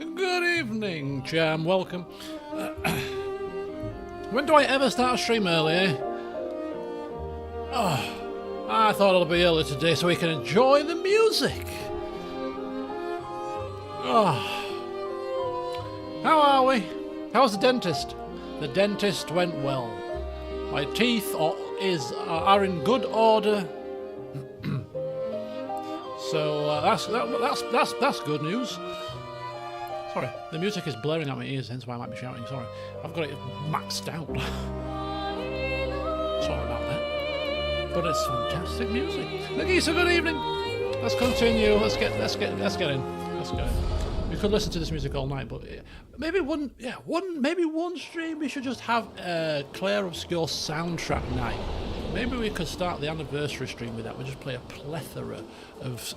Good evening, Jam. Welcome. When do I ever start a stream early, eh? Oh, I thought it'll be early today so we can enjoy the music. Oh. How are we? How's the dentist? The dentist went well. My teeth are in good order. So that's good news. Sorry, the music is blaring at my ears, hence why I might be shouting. Sorry, I've got it maxed out. Sorry about that, but it's fantastic music. Nagisa, good evening. Let's continue. Let's get in. We could listen to this music all night, but maybe one stream we should just have a Clair Obscur soundtrack night. Maybe we could start the anniversary stream with that. We'll just play a plethora of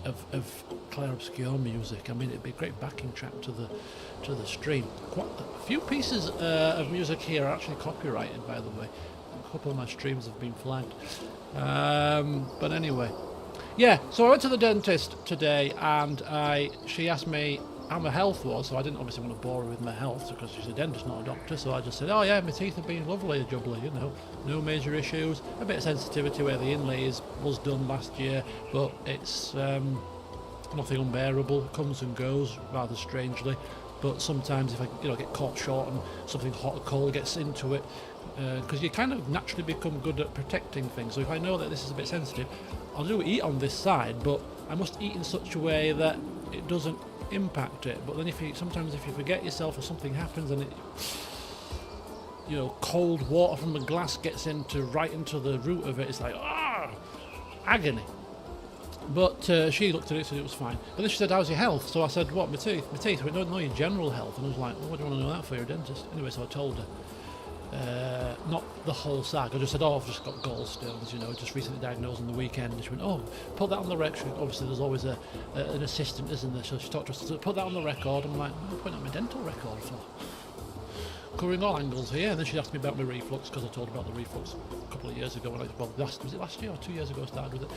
Clair Obscur music. I mean, it'd be a great backing track to the stream. Quite a few pieces of music here are actually copyrighted, by the way. A couple of my streams have been flagged. But anyway, yeah. So I went to the dentist today, and she asked me how my health was, so I didn't obviously want to bore her with my health because she's a dentist, not a doctor. So I just said, oh yeah, my teeth have been lovely, jubbly, you know, no major issues. A bit of sensitivity where the inlays was done last year, but it's nothing unbearable. It comes and goes rather strangely, but sometimes if I get caught short and something hot or cold gets into it, because you kind of naturally become good at protecting things. So if I know that this is a bit sensitive, I'll eat on this side, but I must eat in such a way that it doesn't impact it. But then sometimes if you forget yourself or something happens and cold water from a glass gets right into the root of it, it's like agony. But she looked at it, said it was fine. But then she said, how's your health? So I said, what, my teeth? My teeth? We don't know your general health. And I was like, well, what do you want to know that for, your dentist? Anyway, so I told her. Not the whole sack. I just said, I've just got gallstones, just recently diagnosed on the weekend. And she went, put that on the record. Obviously, there's always an assistant, isn't there? So she talked to us, put that on the record. I'm like, what am I putting on my dental record for? Covering all angles here. And then she asked me about my reflux, because I told her about the reflux a couple of years ago. Was it last year or 2 years ago I started with it?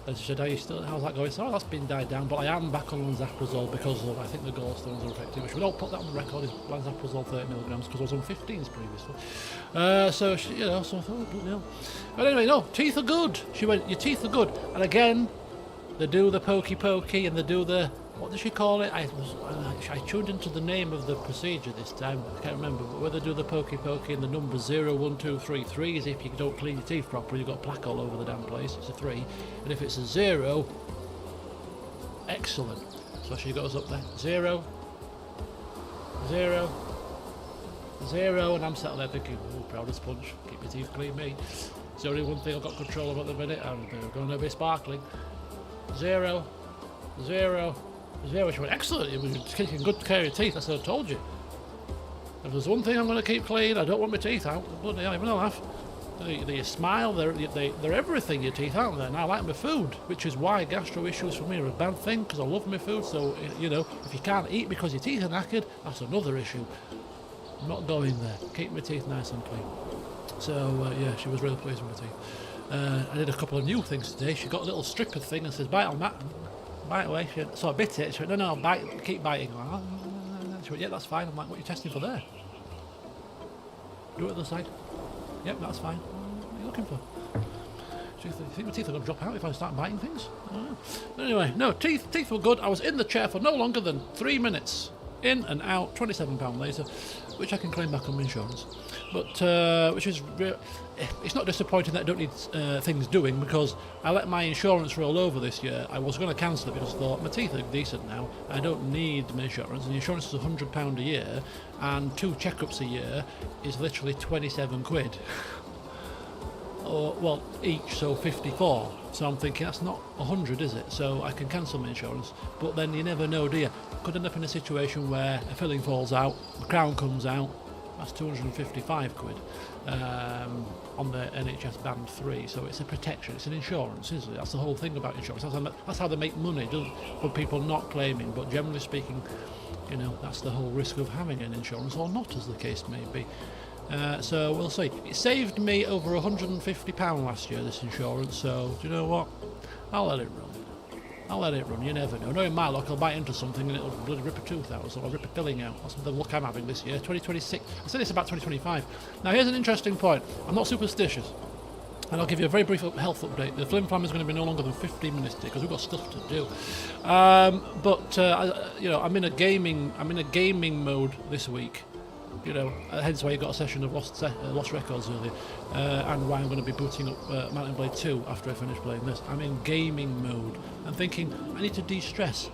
And she said, how's that going? So that's been died down, but I am back on lanzaprazole because of, I think the gallstones are affected. She would put that on the record, is lanzaprazole 30 milligrams, because I was on 15s previously. So she, so I thought, But anyway, no, teeth are good. She went, your teeth are good. And again, they do the pokey and they do the, what does she call it? I tuned into the name of the procedure this time. I can't remember, but where they do the pokey and the number 0, 1, 2, 3, 3 is if you don't clean your teeth properly, you've got plaque all over the damn place. It's a 3, and if it's a 0, excellent. So she goes up there, 0, 0, 0, and I'm sat there thinking, proud as punch, keep your teeth clean, me. It's the only one thing I've got control of at the minute. I'm going to be sparkling. 0, 0. She went, excellent, you were taking good care of your teeth. I said, I told you. If there's one thing I'm going to keep clean, I don't want my teeth out. Bloody hell, even a laugh. They smile, they're everything, your teeth, aren't they? And I like my food, which is why gastro issues for me are a bad thing, because I love my food. So, if you can't eat because your teeth are knackered, that's another issue. I'm not going there. Keep my teeth nice and clean. So, yeah, she was really pleased with my teeth. I did a couple of new things today. She got a little stripper thing and says, bite on that. Bite away. So I bit it. She went, no, bite, keep biting. She went, yeah, that's fine. I'm like, what are you testing for there? Do it at the side. Yep, that's fine. What are you looking for? Do you think my teeth are going to drop out if I start biting things? I don't know. But anyway, no, teeth were good. I was in the chair for no longer than 3 minutes. In and out, £27 later, which I can claim back on my insurance. But, which is, it's not disappointing that I don't need things doing, because I let my insurance roll over this year. I was going to cancel it because I thought, my teeth are decent now, I don't need my insurance, and the insurance is £100 a year, and 2 checkups a year is literally 27 quid. Or, well, each, so 54. So I'm thinking, that's not 100, is it? So I can cancel my insurance. But then you never know, do you? Could end up in a situation where a filling falls out, the crown comes out, that's 255 quid on the NHS band 3. So it's a protection, it's an insurance, isn't it? That's the whole thing about insurance. That's how they make money, for people not claiming. But generally speaking, that's the whole risk of having an insurance, or not, as the case may be. So we'll see. It saved me over £150 last year, this insurance, so do you know what? I'll let it run. I'll let it run, you never know. Knowing my luck, I'll bite into something and it'll bloody rip a tooth out, or rip a filling out. That's the luck I'm having this year. 2026. I said this about 2025. Now here's an interesting point. I'm not superstitious. And I'll give you a very brief health update. The Flim Flam is going to be no longer than 15 minutes today because we've got stuff to do. You know, I'm in a gaming mode this week. You know, hence why you got a session of Lost Records earlier, and why I'm going to be booting up Mountain Blade 2 after I finish playing this. I'm in gaming mode. I'm thinking I need to de-stress.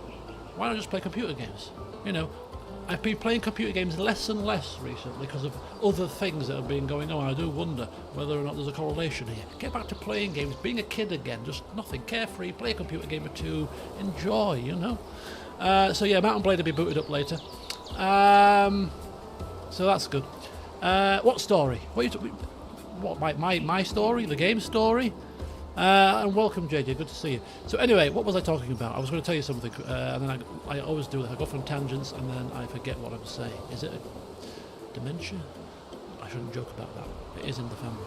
Why not just play computer games? You know, I've been playing computer games less and less recently because of other things that have been going on. I do wonder whether or not there's a correlation here. Get back to playing games, being a kid again, just nothing, carefree, play a computer game or two, enjoy, you know. So yeah, Mountain Blade will be booted up later. So that's good. What story? What my story? The game story? And welcome, JJ. Good to see you. So anyway, what was I talking about? I was going to tell you something, and then I always do that. I go off on tangents, and then I forget what I'm saying. Is it a dementia? I shouldn't joke about that. It is in the family.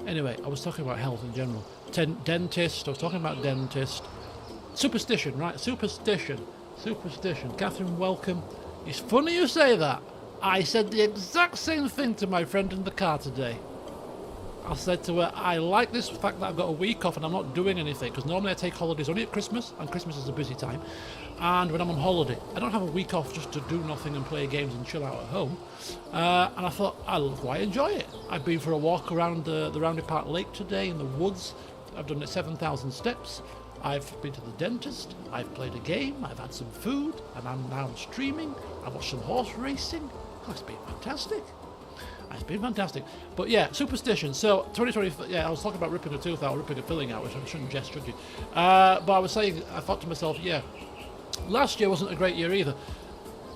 Anyway, I was talking about health in general. Dentist. I was talking about dentist. Superstition, right? Superstition. Catherine, welcome. It's funny you say that. I said the exact same thing to my friend in the car today. I said to her, I like this fact that I've got a week off and I'm not doing anything, because normally I take holidays only at Christmas, and Christmas is a busy time, and when I'm on holiday I don't have a week off just to do nothing and play games and chill out at home. And I thought, I'll quite enjoy it. I've been for a walk around the Roundy Park Lake today in the woods. I've done it 7,000 steps. I've been to the dentist, I've played a game, I've had some food, and I'm now streaming. I've watched some horse racing. Oh, it's been fantastic. It's been fantastic. But yeah, superstition. So 2020, yeah, I was talking about ripping a tooth out, ripping a filling out, which I shouldn't jest, should you? But I was saying, I thought to myself, yeah, last year wasn't a great year either.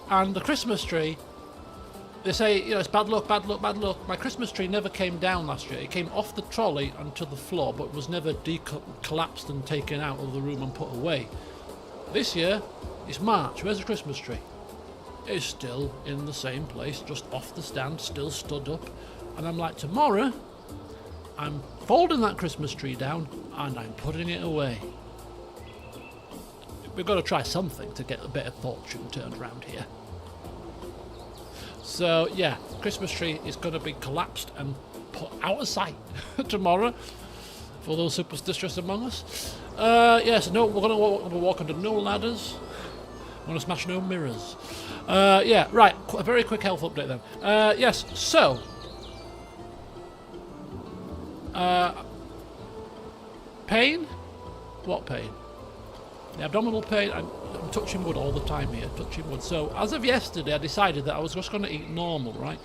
And the Christmas tree, they say, you know, it's bad luck, bad luck, bad luck. My Christmas tree never came down last year. It came off the trolley and to the floor, but was never collapsed and taken out of the room and put away. This year, it's March. Where's the Christmas tree? It's still in the same place, just off the stand, still stood up. And I'm like, tomorrow, I'm folding that Christmas tree down and I'm putting it away. We've got to try something to get a bit of fortune turned around here. So yeah, Christmas tree is going to be collapsed and put out of sight tomorrow for those superstitious among us. Yes, no, we're going to walk under no ladders. We're going to smash no mirrors. Yeah, right, a very quick health update then. Yes, so pain? What pain? The abdominal pain. I'm touching wood all the time here, touching wood. So as of yesterday, I decided that I was just going to eat normal, right?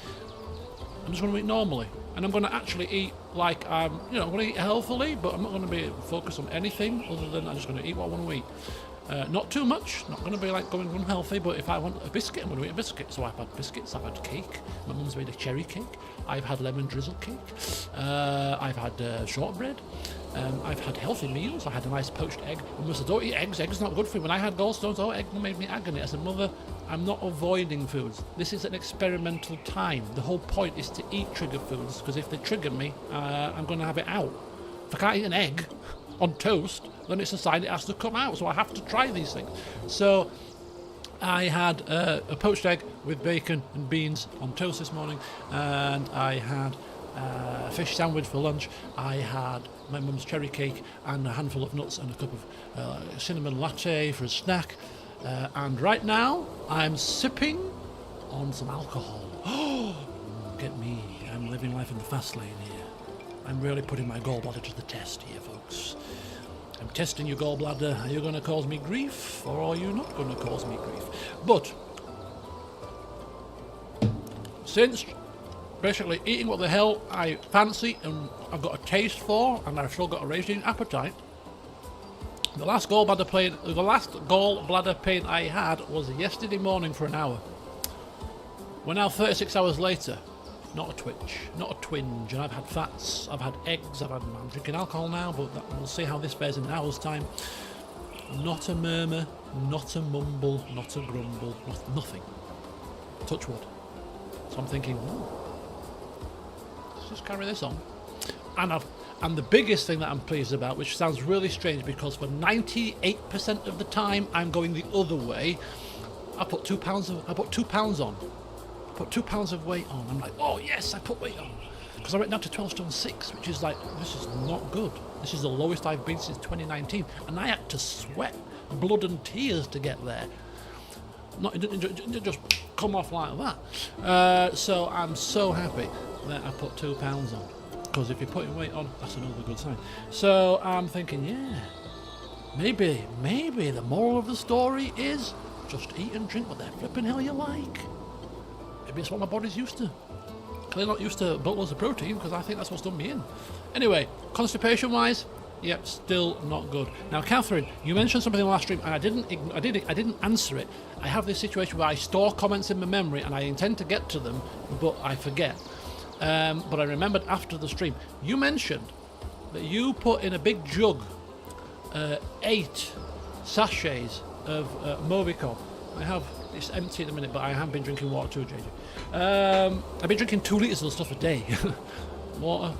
I'm just going to eat normally, and I'm going to actually eat like I'm going to eat healthily, but I'm not going to be focused on anything other than I'm just going to eat what I want to eat. Not too much, not going to be like going unhealthy, but if I want a biscuit, I'm going to eat a biscuit. So I've had biscuits, I've had cake, my mum's made a cherry cake, I've had lemon drizzle cake, I've had shortbread, I've had healthy meals, I had a nice poached egg. Mum said, don't eat eggs, eggs not good for you. When I had gallstones, egg made me agony. I said, Mother, I'm not avoiding foods. This is an experimental time. The whole point is to eat trigger foods, because if they trigger me, I'm going to have it out. If I can't eat an egg on toast, then it's a sign it has to come out, so I have to try these things. So I had a poached egg with bacon and beans on toast this morning, and I had a fish sandwich for lunch. I had my mum's cherry cake and a handful of nuts and a cup of cinnamon latte for a snack, and right now I'm sipping on some alcohol. Oh, get me, I'm living life in the fast lane here. I'm really putting my gallbladder to the test here, folks. I'm testing your gallbladder. Are you going to cause me grief, or are you not going to cause me grief? But since basically eating what the hell I fancy and I've got a taste for, and I've still got a raging appetite, the last gallbladder pain I had was yesterday morning for an hour. We're now 36 hours later. Not a twitch, not a twinge, and I've had fats, I've had eggs, I'm drinking alcohol now, but we'll see how this fares in an hour's time. Not a murmur, not a mumble, not a grumble, nothing. Touch wood. So I'm thinking, let's just carry this on. And the biggest thing that I'm pleased about, which sounds really strange because for 98% of the time I'm going the other way, I put 2 pounds on. I put 2 pounds of weight on. I'm like, oh yes, I put weight on. Because I went down to 12 stone 6, which is like, this is not good. This is the lowest I've been since 2019. And I had to sweat blood and tears to get there. It didn't just come off like that. So I'm so happy that I put 2 pounds on. Because if you're putting weight on, that's another good sign. So I'm thinking, yeah, maybe the moral of the story is just eat and drink what the flipping hell you like. Maybe it's what my body's used to. Clearly not used to boatloads of protein, because I think that's what's done me in. Anyway, constipation-wise, yep, still not good. Now, Catherine, you mentioned something in the last stream, and I didn't answer it. I have this situation where I store comments in my memory, and I intend to get to them, but I forget. But I remembered after the stream. You mentioned that you put in a big jug 8 sachets of Movicol. I have, it's empty at the minute, but I have been drinking water too, JJ. I've been drinking 2 litres of stuff a day. Water,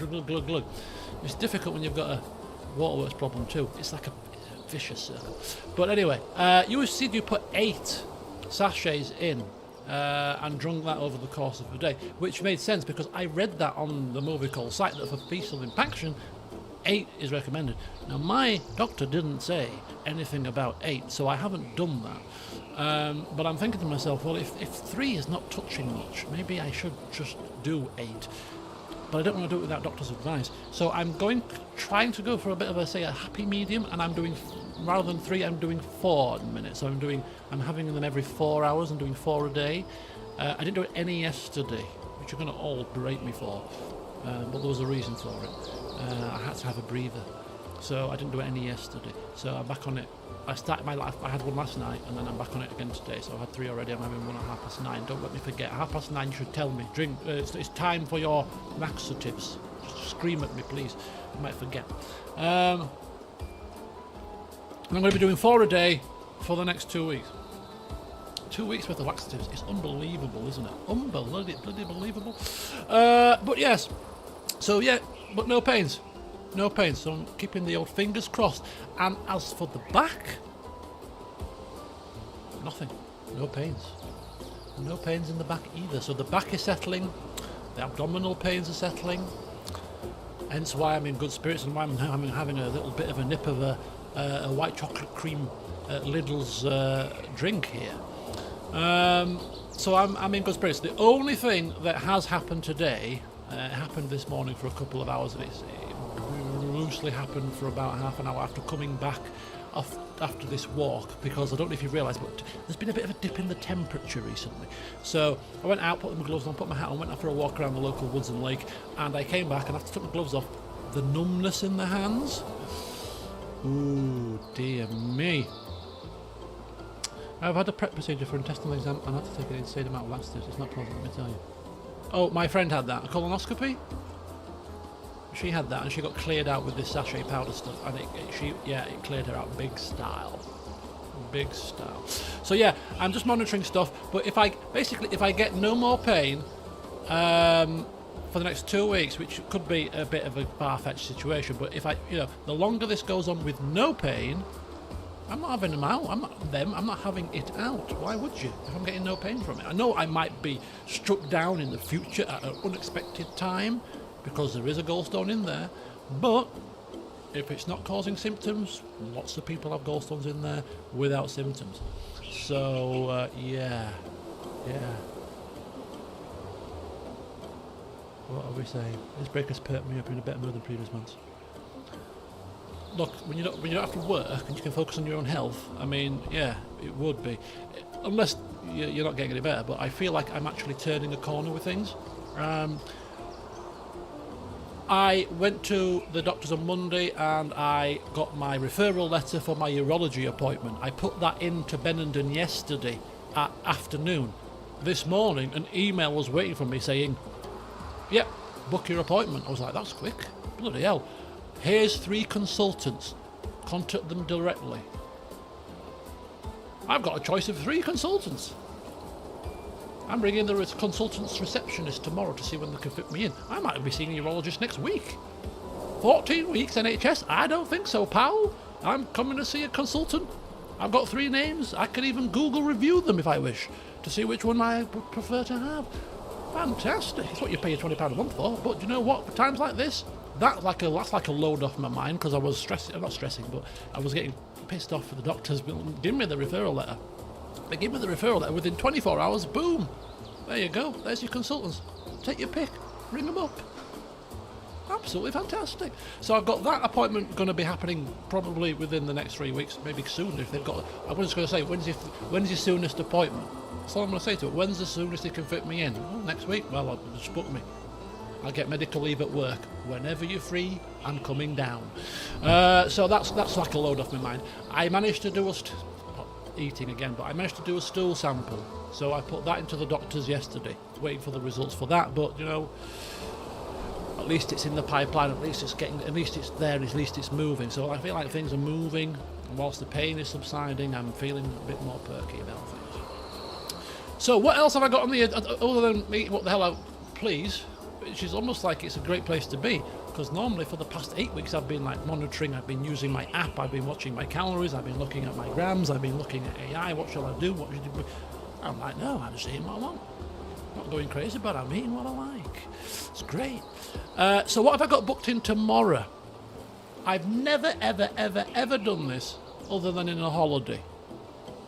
glug. It's difficult when you've got a waterworks problem too. It's like a vicious circle. But anyway, you said you put 8 sachets in and drunk that over the course of the day, which made sense because I read that on the Movicol site that for fecal impaction, 8 is recommended. Now my doctor didn't say anything about 8, so I haven't done that. But I'm thinking to myself, well, if 3 is not touching much, maybe I should just do 8. But I don't want to do it without doctor's advice. So I'm trying to go for a bit of a happy medium, and I'm doing, rather than 3, I'm doing 4 at the minute. So I'm having them every 4 hours and doing 4 a day. I didn't do any yesterday, which you're going to all berate me for, but there was a reason for it. I had to have a breather, so I didn't do any yesterday. So I'm back on it. I started my life. I had one last night, and then I'm back on it again today. So I had 3 already. I'm having one at 9:30. Don't let me forget. 9:30, you should tell me. Drink. It's time for your laxatives. Just scream at me, please. I might forget. I'm going to be doing 4 a day for the next 2 weeks. 2 weeks worth of laxatives. It's unbelievable, isn't it? Unbelievable. But yes. So yeah, but no pains. No pains, so I'm keeping the old fingers crossed. And as for the back, nothing. No pains. No pains in the back either. So the back is settling, the abdominal pains are settling, hence why I'm in good spirits and why I'm having a little bit of a nip of a white chocolate cream Lidl's drink here. So I'm in good spirits. The only thing that has happened today, happened this morning for a couple of hours, and it loosely happened for about half an hour after coming back after this walk, because I don't know if you realise, but there's been a bit of a dip in the temperature recently. So I went out, put my gloves on, put my hat on, went out for a walk around the local woods and lake, and I came back, and after I took my gloves off, the numbness in the hands, ooh dear me. I've had a prep procedure for intestinal exam and I had to take an insane amount of laxatives. It's not pleasant, let me tell you. Oh, my friend had that, a colonoscopy. She had that and she got cleared out with this sachet powder stuff, and it cleared her out big style. So yeah, I'm just monitoring stuff, but if I get no more pain for the next 2 weeks, which could be a bit of a far-fetched situation, but if the longer this goes on with no pain, I'm not having them out. I'm not having it out. Why would you? If I'm getting no pain from it, I know I might be struck down in the future at an unexpected time, because there is a gallstone in there, but if it's not causing symptoms, lots of people have gallstones in there without symptoms. So yeah. What are we saying? This break has perked me up in a better mood than previous months. Look, when you're not after work and you can focus on your own health, I mean, yeah, it would be, unless you're not getting any better. But I feel like I'm actually turning a corner with things. I went to the doctors on Monday and I got my referral letter for my urology appointment. I put that into Benenden yesterday at afternoon. This morning, an email was waiting for me saying, yep, book your appointment. I was like, that's quick. Bloody hell. Here's 3 consultants. Contact them directly. I've got a choice of 3 consultants. I'm ringing the consultant's receptionist tomorrow to see when they can fit me in. I might be seeing a urologist next week. 14 weeks NHS? I don't think so, pal. I'm coming to see a consultant. I've got 3 names. I can even Google review them if I wish to see which one I would prefer to have. Fantastic. It's what you pay your £20 a month for. But you know what? For times like this, that's like a load off my mind, because I was stressing. Not stressing, but I was getting pissed off for the doctors. Give me the referral letter. They give me the referral letter within 24 hours. Boom. There you go. There's your consultants. Take your pick. Ring them up. Absolutely fantastic. So I've got that appointment going to be happening probably within the next 3 weeks, maybe sooner if they've got. I was just going to say, when's your soonest appointment? That's all I'm going to say to it. When's the soonest they can fit me in? Oh, next week. Well, I'll just book me. I'll get medical leave at work. Whenever you're free, I'm coming down. So that's like a load off my mind. I managed to do not eating again, but I managed to do a stool sample. So I put that into the doctors yesterday, waiting for the results for that. But you know, at least it's in the pipeline. At least it's there. At least it's moving. So I feel like things are moving, and whilst the pain is subsiding, I'm feeling a bit more perky about things. So what else have I got on the other than me? What the hell? Please. Which is almost like it's a great place to be, because normally for the past 8 weeks I've been like monitoring, I've been using my app, I've been watching my calories, I've been looking at my grams, I've been looking at AI, what shall I do, what should I do? I'm like, no, I'm just eating what I want. Not going crazy, but I'm eating what I like. It's great. So what have I got booked in tomorrow? I've never, ever, ever, ever done this other than in a holiday.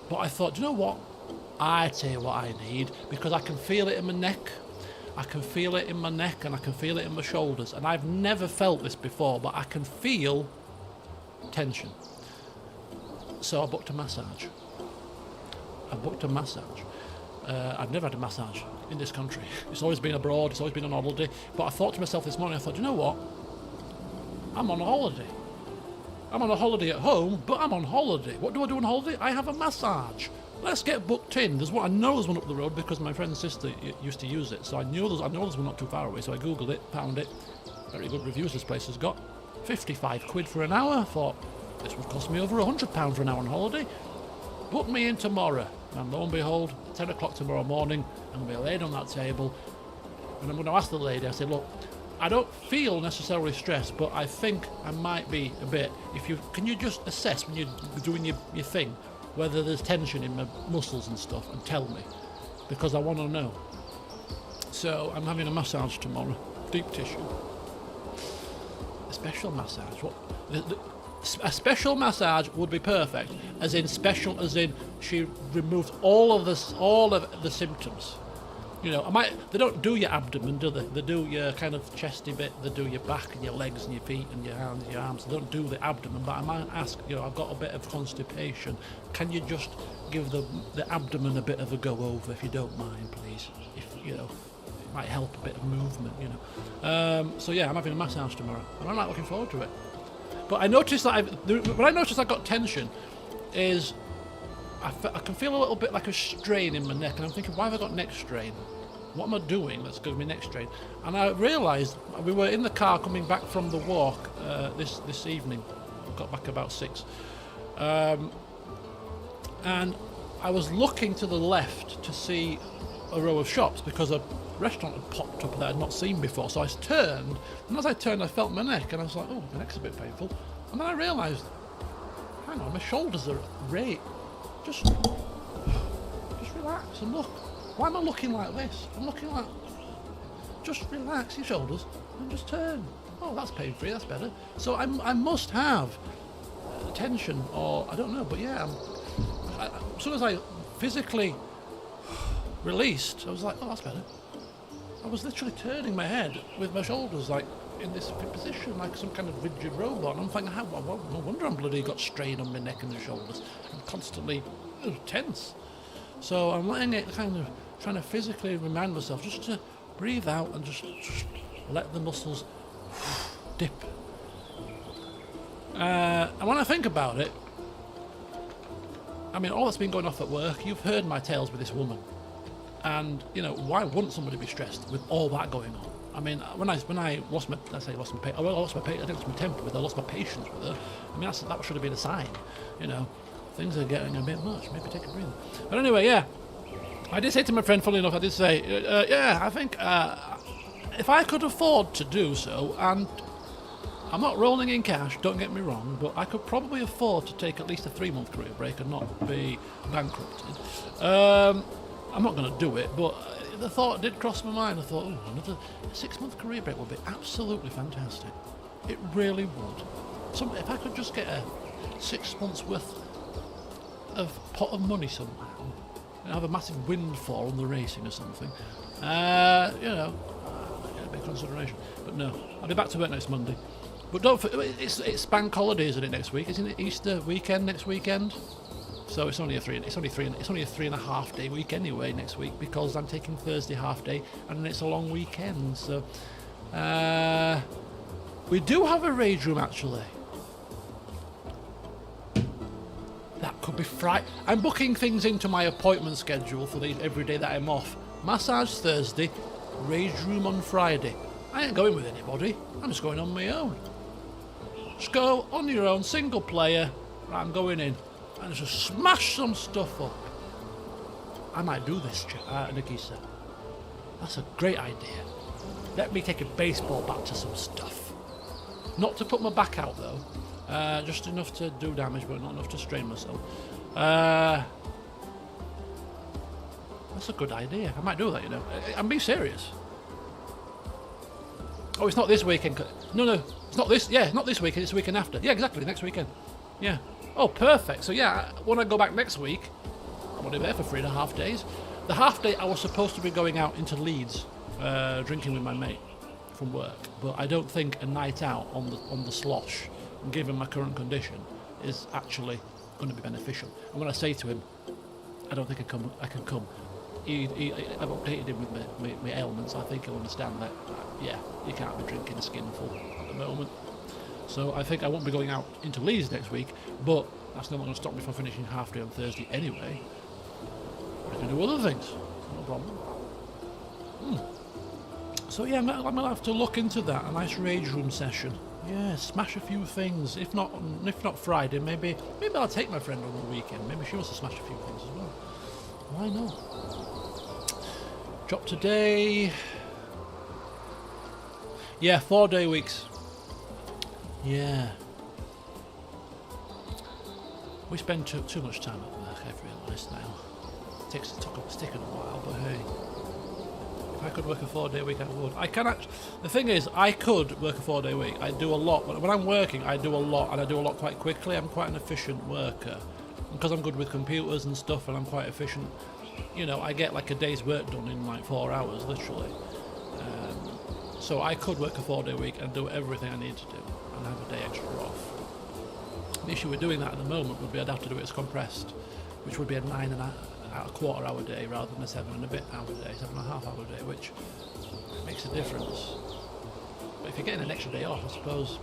But I thought, do you know what? I tell you what I need, because I can feel it in my neck. I can feel it in my neck and I can feel it in my shoulders, and I've never felt this before, but I can feel tension. So I booked a massage. I've never had a massage in this country. It's always been abroad, it's always been on holiday. But I thought to myself this morning, I thought, you know what? I'm on a holiday. I'm on a holiday at home, but I'm on holiday. What do I do on holiday? I have a massage. Let's get booked in. I know there's one up the road because my friend's sister used to use it. So I know there's one not too far away. So I googled it, found it. Very good reviews this place has got. 55 quid for an hour. I thought, this would cost me over £100 for an hour on holiday. Book me in tomorrow. And lo and behold, 10 o'clock tomorrow morning, I'm going to be laid on that table. And I'm going to ask the lady, I said, look, I don't feel necessarily stressed, but I think I might be a bit. Can you just assess when you're doing your thing, whether there's tension in my muscles and stuff, and tell me, because I want to know. So I'm having a massage tomorrow, deep tissue. A special massage. A special massage would be perfect, as in she removed all of the symptoms. You know, they don't do your abdomen, do they? They do your kind of chesty bit, they do your back and your legs and your feet and your hands and your arms. They don't do the abdomen, but I might ask, you know, I've got a bit of constipation. Can you just give the abdomen a bit of a go over, if you don't mind, please? If, you know, it might help a bit of movement, you know. So yeah, I'm having a massage tomorrow, and I'm not looking forward to it. But I noticed that when I noticed I got tension is I can feel a little bit like a strain in my neck, and I'm thinking, why have I got neck strain? What am I doing that's giving me neck strain? And I realised we were in the car coming back from the walk this evening. I got back about 6. And I was looking to the left to see a row of shops because a restaurant had popped up that I'd not seen before. So I turned, and as I turned I felt my neck, and I was like, oh, my neck's a bit painful. And then I realised, hang on, my shoulders are right. Just relax and look. Why am I looking like this? I'm looking like... Just relax your shoulders and just turn. Oh, that's pain-free, that's better. So I must have tension, or I don't know, but yeah. As soon as I physically released, I was like, oh, that's better. I was literally turning my head with my shoulders like in this position, like some kind of rigid robot. And I'm thinking, no wonder I'm bloody got strain on my neck and the shoulders. I'm constantly tense. So I'm letting it kind of, trying to physically remind myself just to breathe out and just let the muscles dip. And when I think about it, I mean, all that's been going off at work, you've heard my tales with this woman. And, you know, why wouldn't somebody be stressed with all that going on? I mean, when I lost my, I didn't lost my temper with her, I lost my patience with her. I mean, that should have been a sign, you know. Things are getting a bit much, maybe take a breather. But anyway, yeah. I did say to my friend, funny enough, I did say, yeah, I think if I could afford to do so, and I'm not rolling in cash, don't get me wrong, but I could probably afford to take at least a 3-month career break and not be bankrupted. I'm not going to do it, but the thought did cross my mind. I thought, oh, another 6-month career break would be absolutely fantastic. It really would. If I could just get a 6 months worth of pot of money somehow, and have a massive windfall on the racing or something, you know, a big consideration. But no, I'll be back to work next Monday. But don't it's bank holiday, isn't it, next week? Isn't it Easter weekend next weekend? So it's only a 3.5 day week anyway next week, because I'm taking Thursday half day and then it's a long weekend. So we do have a rage room actually. That could be Friday. I'm booking things into my appointment schedule for every day that I'm off. Massage Thursday, rage room on Friday. I ain't going with anybody. I'm just going on my own. Just go on your own, single player. Right, I'm going in and just smash some stuff up. I might do this, Nagisa. That's a great idea. Let me take a baseball bat to some stuff. Not to put my back out though. Just enough to do damage, but not enough to strain myself. That's a good idea. I might do that, you know. I'm being serious. Oh, it's not this weekend. No, it's not this. Yeah, not this weekend. It's the weekend after. Yeah, exactly. Next weekend. Yeah. Oh, perfect. So yeah, when I go back next week, I'm only there for 3.5 days. The half day I was supposed to be going out into Leeds, drinking with my mate from work, but I don't think a night out on the slosh, given my current condition, is actually going to be beneficial. And when I say to him, I don't think I can come. I've updated him with my ailments. I think he'll understand that. Yeah, you can't be drinking a skinful at the moment. So I think I won't be going out into Leeds next week, but that's not going to stop me from finishing half day on Thursday anyway. I can do other things, no problem. So yeah, I'm going to have to look into that. A nice rage room session. Yeah, smash a few things. If not Friday, maybe I'll take my friend on the weekend. Maybe she wants to smash a few things as well. Why not? Drop today. Yeah, 4-day weeks. Yeah. We spend too much time at work, I've realised now. It's taken a while, but hey. If I could work a 4-day week, I would. I can actually. The thing is, I could work a 4-day week. I do a lot. When I'm working, I do a lot, and I do a lot quite quickly. I'm quite an efficient worker. Because I'm good with computers and stuff, and I'm quite efficient. You know, I get like a day's work done in like 4 hours, literally. So I could work a 4-day week and do everything I need to do, and have a day extra off. The issue with doing that at the moment would be I'd have to do it as compressed, which would be a 9.25 hour day rather than a 7 and a bit hour day, 7.5 hour day, which makes a difference. But if you're getting an extra day off, I suppose,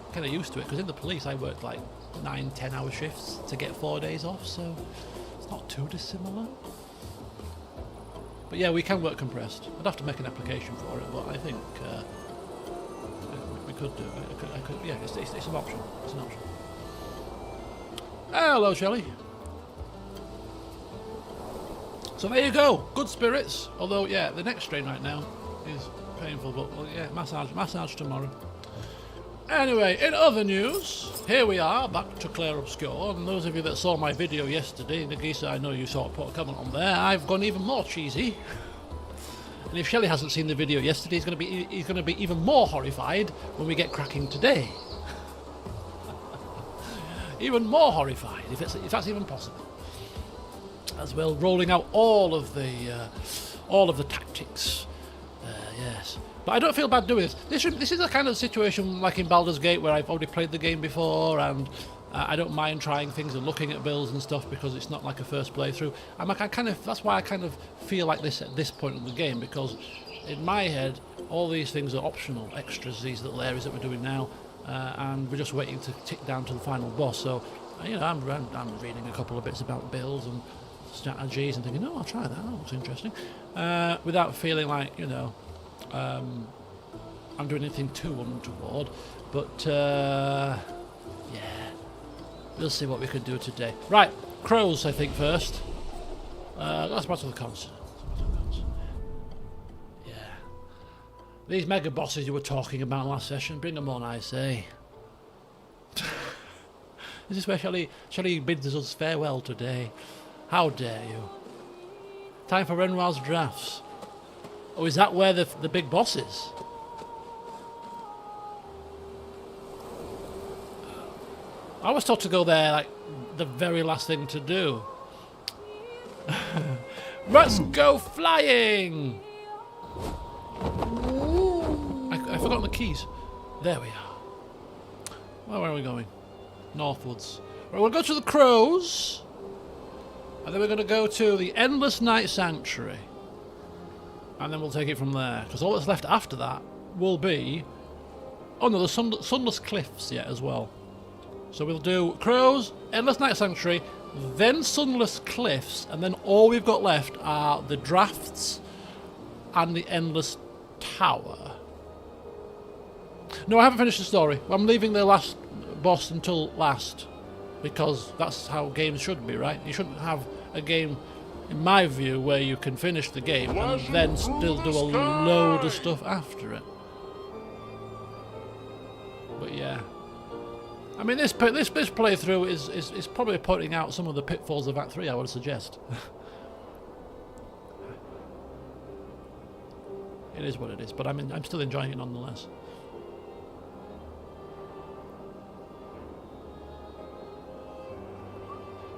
I'm kind of used to it, because in the police I worked like 9-10 hour shifts to get 4 days off, so it's not too dissimilar. But yeah, we can work compressed. I'd have to make an application for it, but I think we could do it. I could, yeah, it's an option. It's an option. Hello, Shelley. So there you go. Good spirits. Although, yeah, the neck strain right now is painful, but well, yeah, massage tomorrow. Anyway, in other news, here we are, back to Clair Obscur, and those of you that saw my video yesterday, Nagisa, I know you sort of put a comment on there, I've gone even more cheesy. And if Shelley hasn't seen the video yesterday, he's going to be even more horrified when we get cracking today. Even more horrified, if that's even possible. As well, rolling out all of the tactics. Yes. But I don't feel bad doing this. This is a kind of situation like in Baldur's Gate where I've already played the game before, and I don't mind trying things and looking at builds and stuff because it's not like a first playthrough. That's why I kind of feel like this at this point of the game, because in my head all these things are optional extras, these little areas that we're doing now, and we're just waiting to tick down to the final boss. So you know, I'm reading a couple of bits about builds and strategies and thinking, oh, I'll try that. That looks interesting, without feeling like, you know, I'm doing anything too untoward, but yeah, we'll see what we can do today. Right, crows, I think, first. That's part of the cons. Yeah. These mega bosses you were talking about last session, bring them on, I say. This is where Shelley bids us farewell today. How dare you? Time for Renoir's drafts. Oh, is that where the big boss is? I was taught to go there like the very last thing to do. Let's go flying! I forgot the keys. There we are. Well, where are we going? Northwards. Right, we'll go to the Crows. And then we're going to go to the Endless Night Sanctuary. And then we'll take it from there. Because all that's left after that will be... Oh no, there's Sunless Cliffs yet as well. So we'll do Crows, Endless Night Sanctuary, then Sunless Cliffs, and then all we've got left are the Drafts and the Endless Tower. No, I haven't finished the story. I'm leaving the last boss until last, because that's how games should be, right? You shouldn't have a game, in my view, where you can finish the game and then still do a load of stuff after it. But yeah. I mean, this playthrough is probably pointing out some of the pitfalls of Act 3, I would suggest. It is what it is, but I'm still enjoying it nonetheless.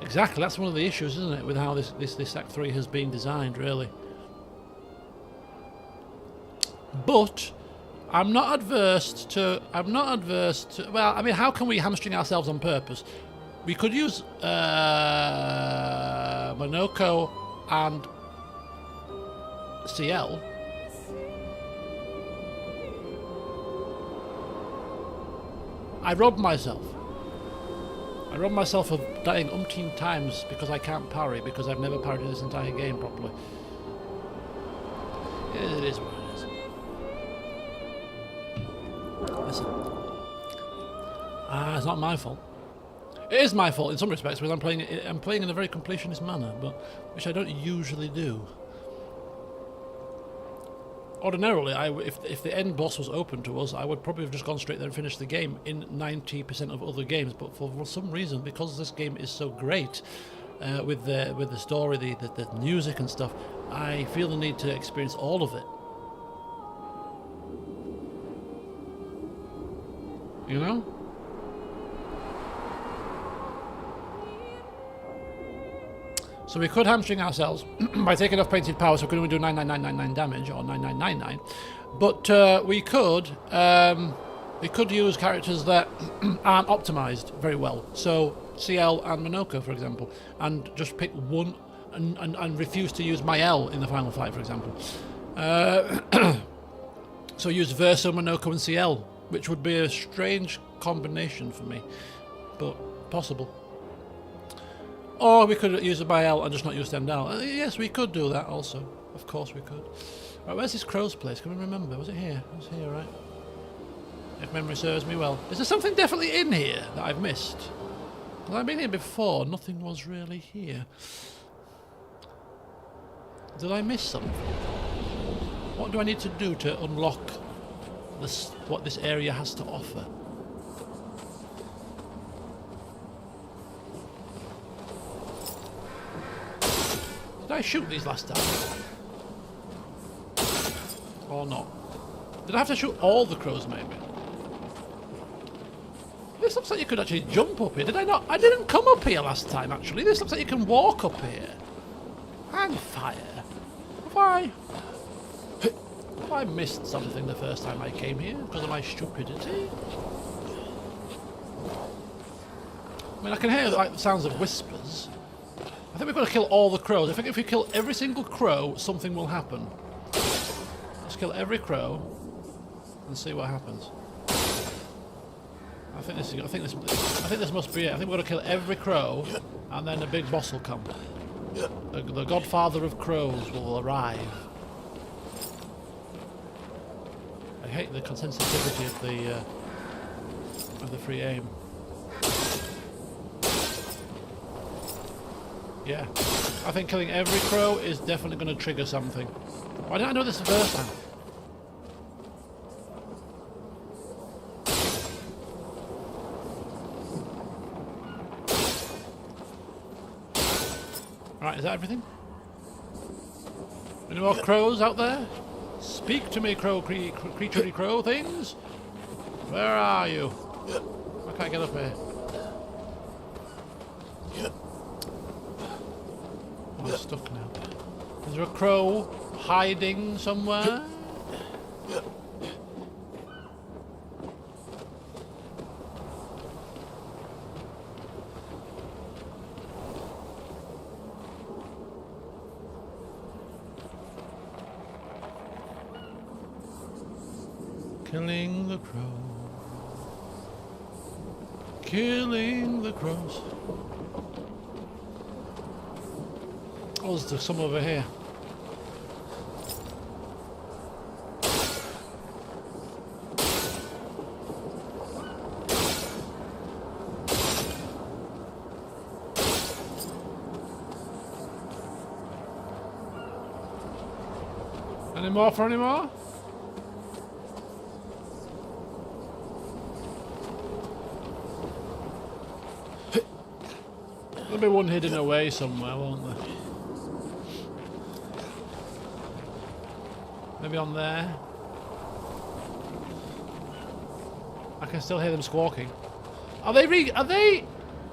Exactly, that's one of the issues, isn't it, with how this Act 3 has been designed, really. But I'm not adverse to... Well, I mean, how can we hamstring ourselves on purpose? We could use Monoko and CL. I robbed myself. I robbed myself of dying umpteen times because I can't parry, because I've never parried this entire game properly. It is what it is. Listen. It's not my fault. It is my fault in some respects, because I'm playing in a very completionist manner, but which I don't usually do. Ordinarily, if the end boss was open to us, I would probably have just gone straight there and finished the game in 90% of other games. But for some reason, because this game is so great, with the story, the music and stuff, I feel the need to experience all of it. You know? So we could hamstring ourselves by taking off painted power, so we could only do 99999 damage, or 9999. But we could use characters that aren't optimized very well. So CL and Monoko, for example, and just pick one and refuse to use Mael in the final fight, for example. So use Verso, Monoko, and CL, which would be a strange combination for me, but possible. Or we could use a Mael and just not use Stendhal. Yes, we could do that also. Of course we could. Right, where's this crow's place? Can we remember? Was it here? It was here, right? If memory serves me well. Is there something definitely in here that I've missed? Well, I've been here before. Nothing was really here. Did I miss something? What do I need to do to unlock this, what this area has to offer? Did I shoot these last time? Or not? Did I have to shoot all the crows, maybe? This looks like you could actually jump up here. Did I not? I didn't come up here last time, actually. This looks like you can walk up here. Hang fire. Have I missed something the first time I came here because of my stupidity? I mean, I can hear like the sounds of whispers. I think we've got to kill all the crows. I think if we kill every single crow, something will happen. Let's kill every crow and see what happens. I think this must be it. I think we've got to kill every crow, and then a big boss will come. The Godfather of Crows will arrive. I hate the consensitivity of the free aim. Yeah. I think killing every crow is definitely going to trigger something. Why didn't I know this the first time? Right, is that everything? Any more crows out there? Speak to me, creaturey crow things. Where are you? I can't get up here. Oh, I'm stuck now. Is there a crow hiding somewhere? Killing the crow. Killing the crows. Oh, there's some over here. Any more for any more? There'll be one hidden away somewhere, won't there? Maybe on there. I can still hear them squawking. Are they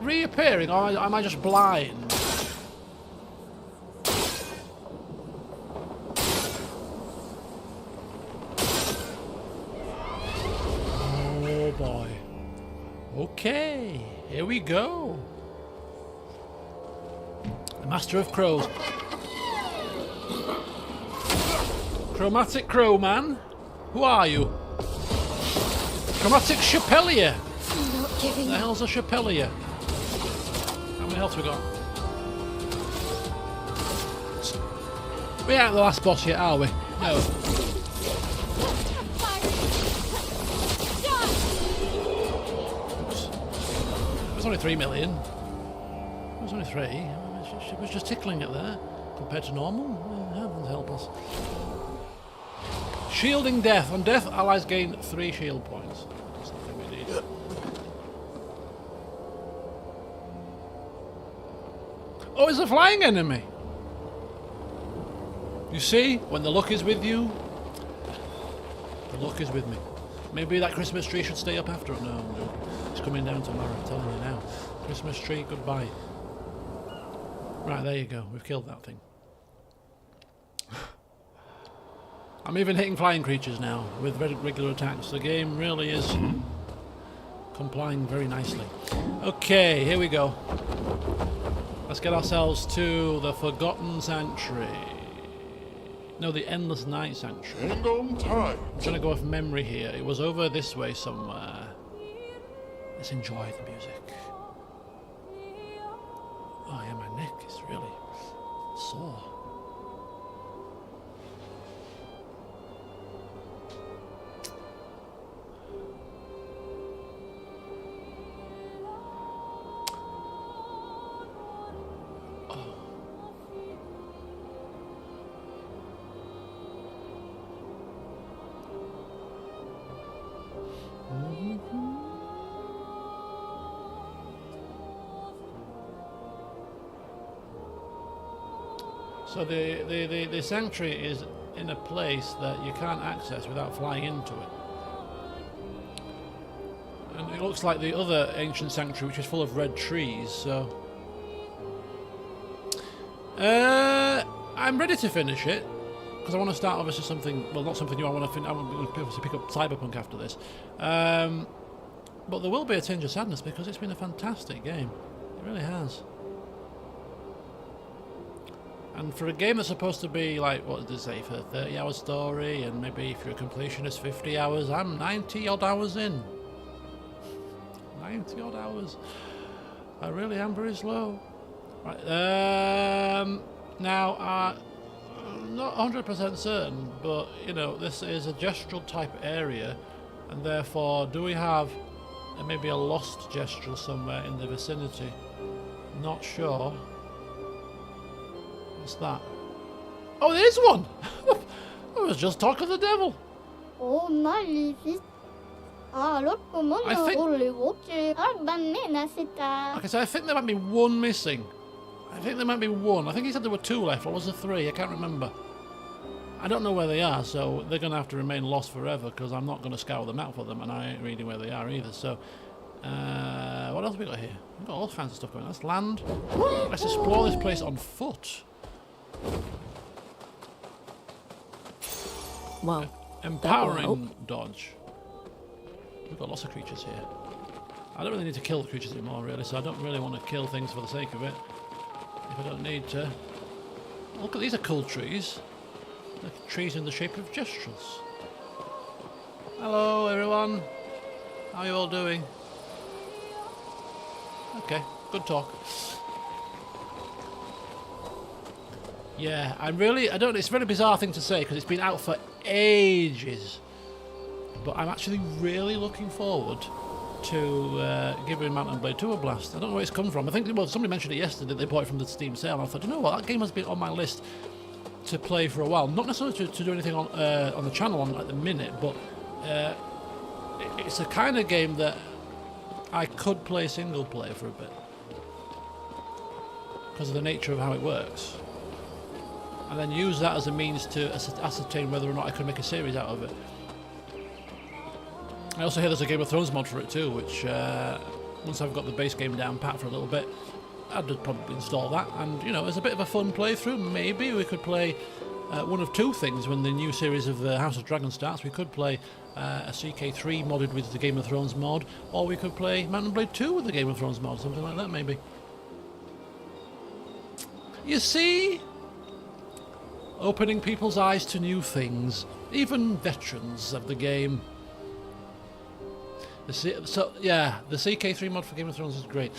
reappearing, or am I just blind? Oh boy. Okay, here we go. The Master of Crows. Chromatic Crow Man? Who are you? Chromatic Chapelier! I'm not giving The up. hell's a Chapelier? How many health we got? We ain't the last boss yet, are we? No. Oops. It was only 3 million. It was only 3. She was just tickling it there. Compared to normal. Heavens help us. Shielding death. On death, allies gain 3 shield points. That's something we need. Oh, it's a flying enemy. You see, when the luck is with you, the luck is with me. Maybe that Christmas tree should stay up after it. No, it's coming down tomorrow, I'm telling you now. Christmas tree, goodbye. Right, there you go. We've killed that thing. I'm even hitting flying creatures now with regular attacks. The game really is complying very nicely. Okay, here we go. Let's get ourselves to the Forgotten Sanctuary. No, the Endless Night Sanctuary. End on time. I'm trying to go off memory here. It was over this way somewhere. Let's enjoy the music. Oh yeah, my neck is really sore. So the sanctuary is in a place that you can't access without flying into it. And it looks like the other ancient sanctuary, which is full of red trees, so... I'm ready to finish it, because I want to start obviously something, well, not something new, I want to obviously pick up Cyberpunk after this. But there will be a tinge of sadness, because it's been a fantastic game. It really has. And for a game that's supposed to be like, what did they say, for a 30-hour story, and maybe if you're a completionist 50 hours, I'm 90 odd hours in. 90 odd hours. I really am very slow. Right, now, I'm not 100% certain, but, you know, this is a gestural type area, and therefore, do we have maybe a lost gestural somewhere in the vicinity? Not sure. What's that? Oh, there's one! I was just talking to the devil. Oh, magnifique. Alors, comment voulez-vous que Okay, so I think there might be one missing. I think there might be one. I think he said there were 2 left, or was there 3? I can't remember. I don't know where they are, so they're going to have to remain lost forever, because I'm not going to scour them out for them, and I ain't reading where they are either, so... what else have we got here? We've got all kinds of stuff going on. Let's land. Let's explore this place on foot. Well, empowering dodge. We've got lots of creatures here. I don't really need to kill the creatures anymore, really, so I don't really want to kill things for the sake of it. If I don't need to. Look at these are cool trees. They're trees in the shape of gestures. Hello, everyone. How are you all doing? Okay, good talk. Yeah, I don't, it's a very bizarre thing to say because it's been out for ages. But I'm actually really looking forward to giving Mountain Blade 2 a blast. I don't know where it's come from. I think, well, somebody mentioned it yesterday, they bought it from the Steam sale, and I thought, you know what, that game has been on my list to play for a while. Not necessarily to do anything on the channel at the minute, but it's a kind of game that I could play single player for a bit. Because of the nature of how it works. And then use that as a means to ascertain whether or not I could make a series out of it. I also hear there's a Game of Thrones mod for it too, which once I've got the base game down pat for a little bit, I'd probably install that. And, you know, as a bit of a fun playthrough, maybe we could play one of 2 things when the new series of the House of Dragon starts. We could play a CK3 modded with the Game of Thrones mod, or we could play Mountain Blade 2 with the Game of Thrones mod, something like that maybe. You see? Opening people's eyes to new things, even veterans of the game. So yeah, the CK3 mod for Game of Thrones is great.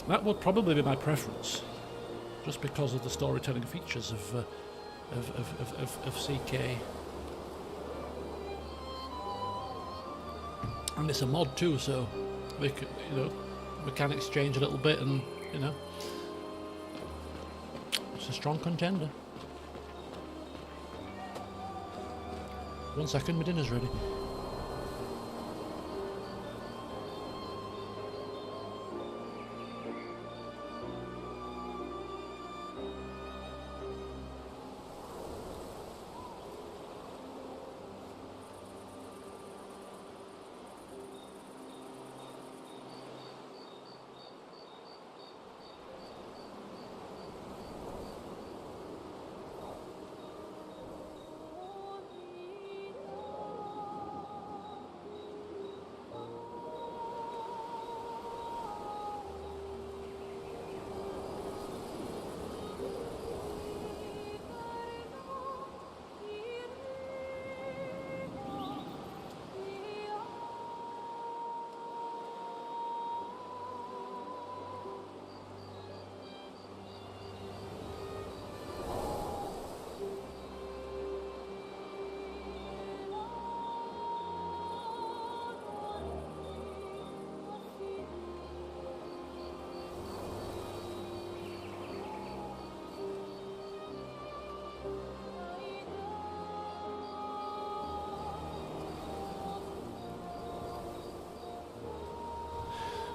That would probably be my preference, just because of the storytelling features of CK. And it's a mod too, so we could, you know, we can exchange a little bit, and you know, it's a strong contender. 1 second, my dinner's ready.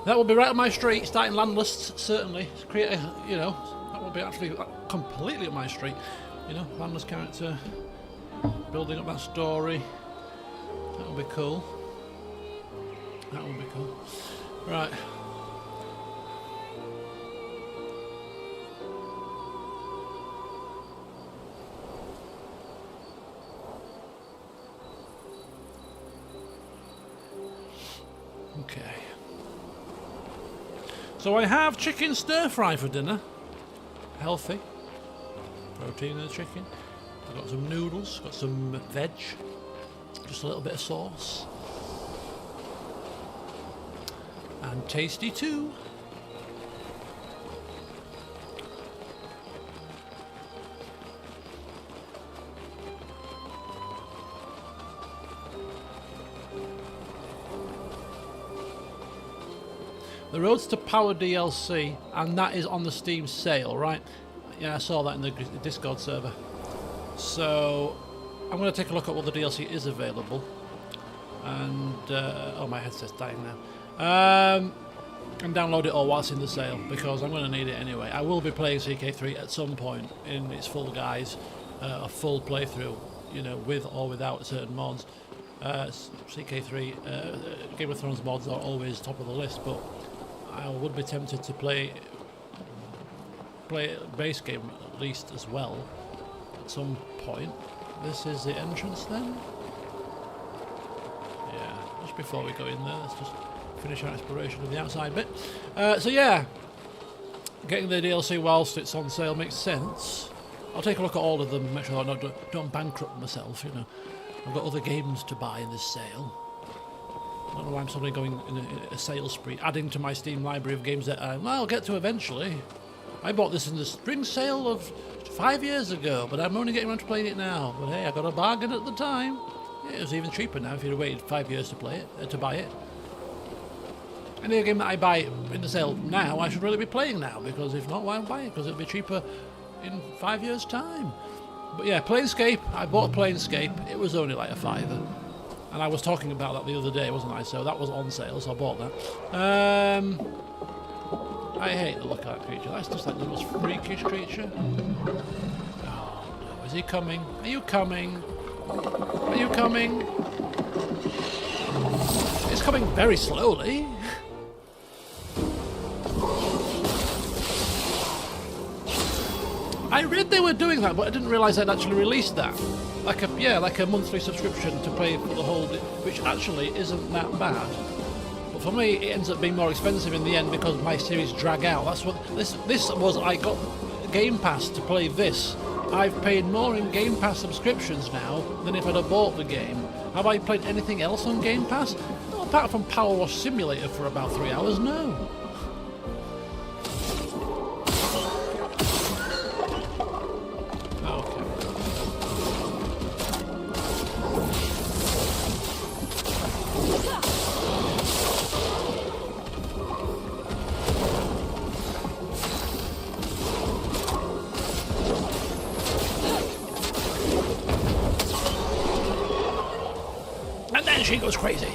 That will be right up my street, starting land lists, certainly. Create a, you know, that will be actually completely up my street. You know, landless character, building up that story. That will be cool. That will be cool. Right. Okay. So I have chicken stir fry for dinner. Healthy. Protein in the chicken. I've got some noodles, got some veg. Just a little bit of sauce. And tasty too. The Roads to Power DLC, and that is on the Steam sale, right? Yeah, I saw that in the Discord server. So I'm going to take a look at what the DLC is available. And oh, my headset's dying now. And download it all whilst in the sale, because I'm going to need it anyway. I will be playing CK3 at some point in its full guise, a full playthrough, you know, with or without certain mods. CK3 Game of Thrones mods are always top of the list, but I would be tempted to play base game at least as well at some point. This is the entrance then. Yeah, just before we go in there, let's just finish our exploration of the outside bit. So yeah, getting the DLC whilst it's on sale makes sense. I'll take a look at all of them, make sure I don't bankrupt myself, you know. I've got other games to buy in this sale. I don't know why I'm suddenly going in a sales spree, adding to my Steam library of games that I'll get to eventually. I bought this in the spring sale of 5 years ago, but I'm only getting around to playing it now. But hey, I got a bargain at the time. Yeah, it was even cheaper now if you'd have waited 5 years to play it, to buy it. Any game that I buy in the sale now, I should really be playing now, because if not, why am I buying it? Because it'll be cheaper in 5 years' time. But yeah, Planescape, I bought Planescape, it was only like a £5. And I was talking about that the other day, wasn't I? So that was on sale, so I bought that. I hate the look of that creature. That's just like the most freakish creature. Oh no, is he coming? Are you coming? Are you coming? It's coming very slowly. I read they were doing that, but I didn't realise they'd actually released that. Like a monthly subscription to pay for the whole, which actually isn't that bad. But for me, it ends up being more expensive in the end because my series drag out. That's what this was. I got Game Pass to play this. I've paid more in Game Pass subscriptions now than if I'd have bought the game. Have I played anything else on Game Pass? No, apart from Power Wash Simulator for about 3 hours, no. She goes crazy.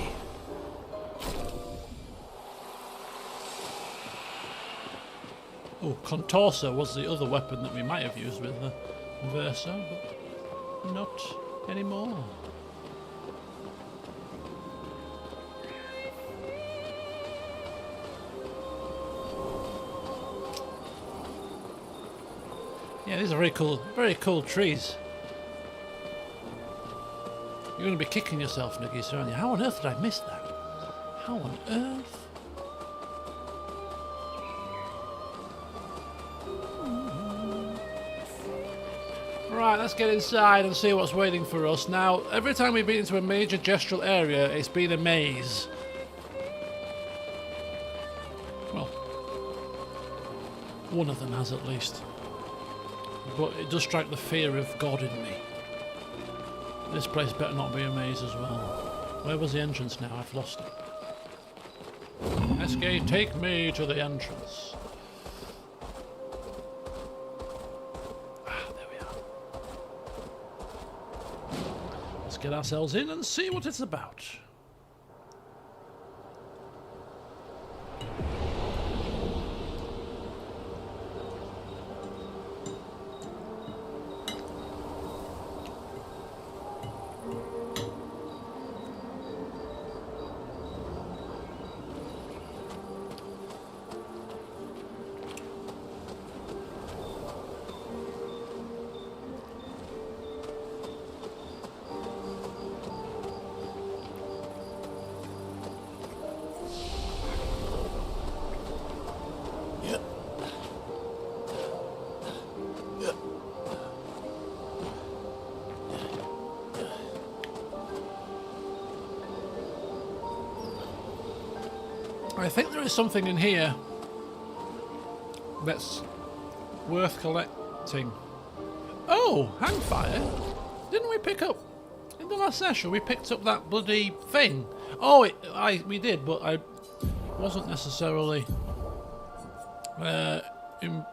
Oh, Contorsa was the other weapon that we might have used with the Versa, but not anymore. Yeah, these are very cool trees. You're going to be kicking yourself, Nagisa, aren't you? How on earth did I miss that? How on earth? Right, let's get inside and see what's waiting for us. Now, every time we've been into a major gestural area, it's been a maze. Well, one of them has at least. But it does strike the fear of God in me. This place better not be a maze as well. Where was the entrance now? I've lost it. SK, take me to the entrance. Ah, there we are. Let's get ourselves in and see what it's about. I think there is something in here that's worth collecting. Oh, hangfire! Didn't we pick up in the last session? We picked up that bloody thing. Oh, we did, but I wasn't necessarily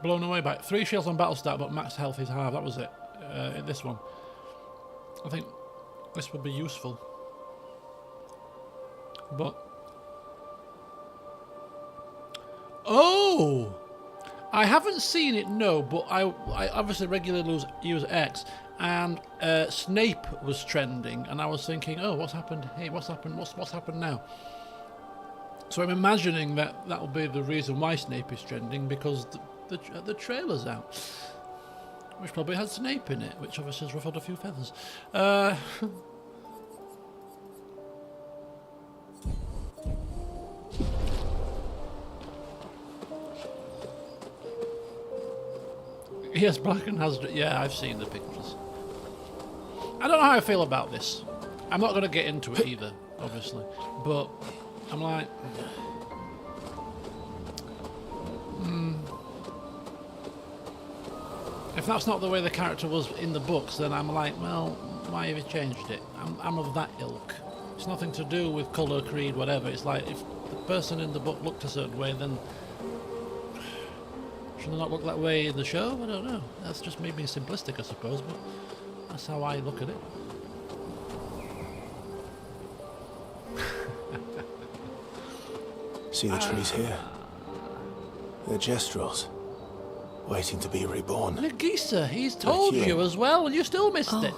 blown away by it. 3 shields on battle start, but max health is half. That was it. In this one, I think this would be useful. But oh, I haven't seen it. No, but I obviously regularly use X, and Snape was trending, and I was thinking, oh, what's happened? Hey, what's happened? What's happened now? So I'm imagining that will be the reason why Snape is trending, because the trailer's out, which probably has Snape in it, which obviously has ruffled a few feathers. Yes, Black and Hazard. Yeah, I've seen the pictures. I don't know how I feel about this. I'm not going to get into it either, obviously, but I'm like, if that's not the way the character was in the books, then I'm like, well, why have you changed it? I'm of that ilk. It's nothing to do with colour, creed, whatever. It's like, if the person in the book looked a certain way, then should they not look that way in the show? I don't know. That's just me being simplistic, I suppose, but that's how I look at it. See the trees here? They're Jestrels, waiting to be reborn. Nagisa, he's told you as well, and you still missed it.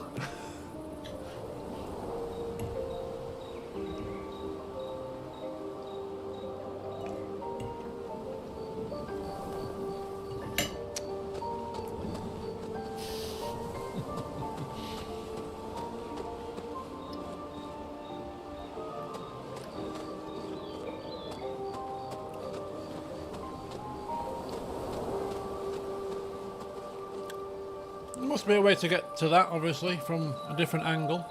There must be a way to get to that, obviously, from a different angle.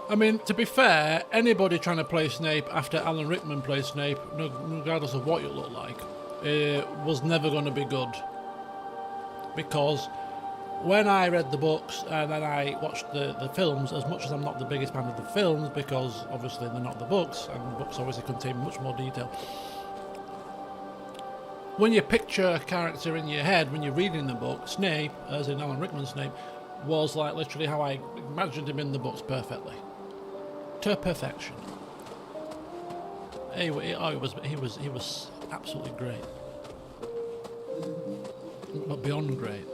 I mean, to be fair, anybody trying to play Snape after Alan Rickman plays Snape, regardless of what you look like, was never going to be good. Because when I read the books and then I watched the films, as much as I'm not the biggest fan of the films, because obviously they're not the books, and the books obviously contain much more detail, when you picture a character in your head, when you're reading the book, Snape, as in Alan Rickman's Snape, was like literally how I imagined him in the books perfectly. To perfection. He was absolutely great. But beyond great.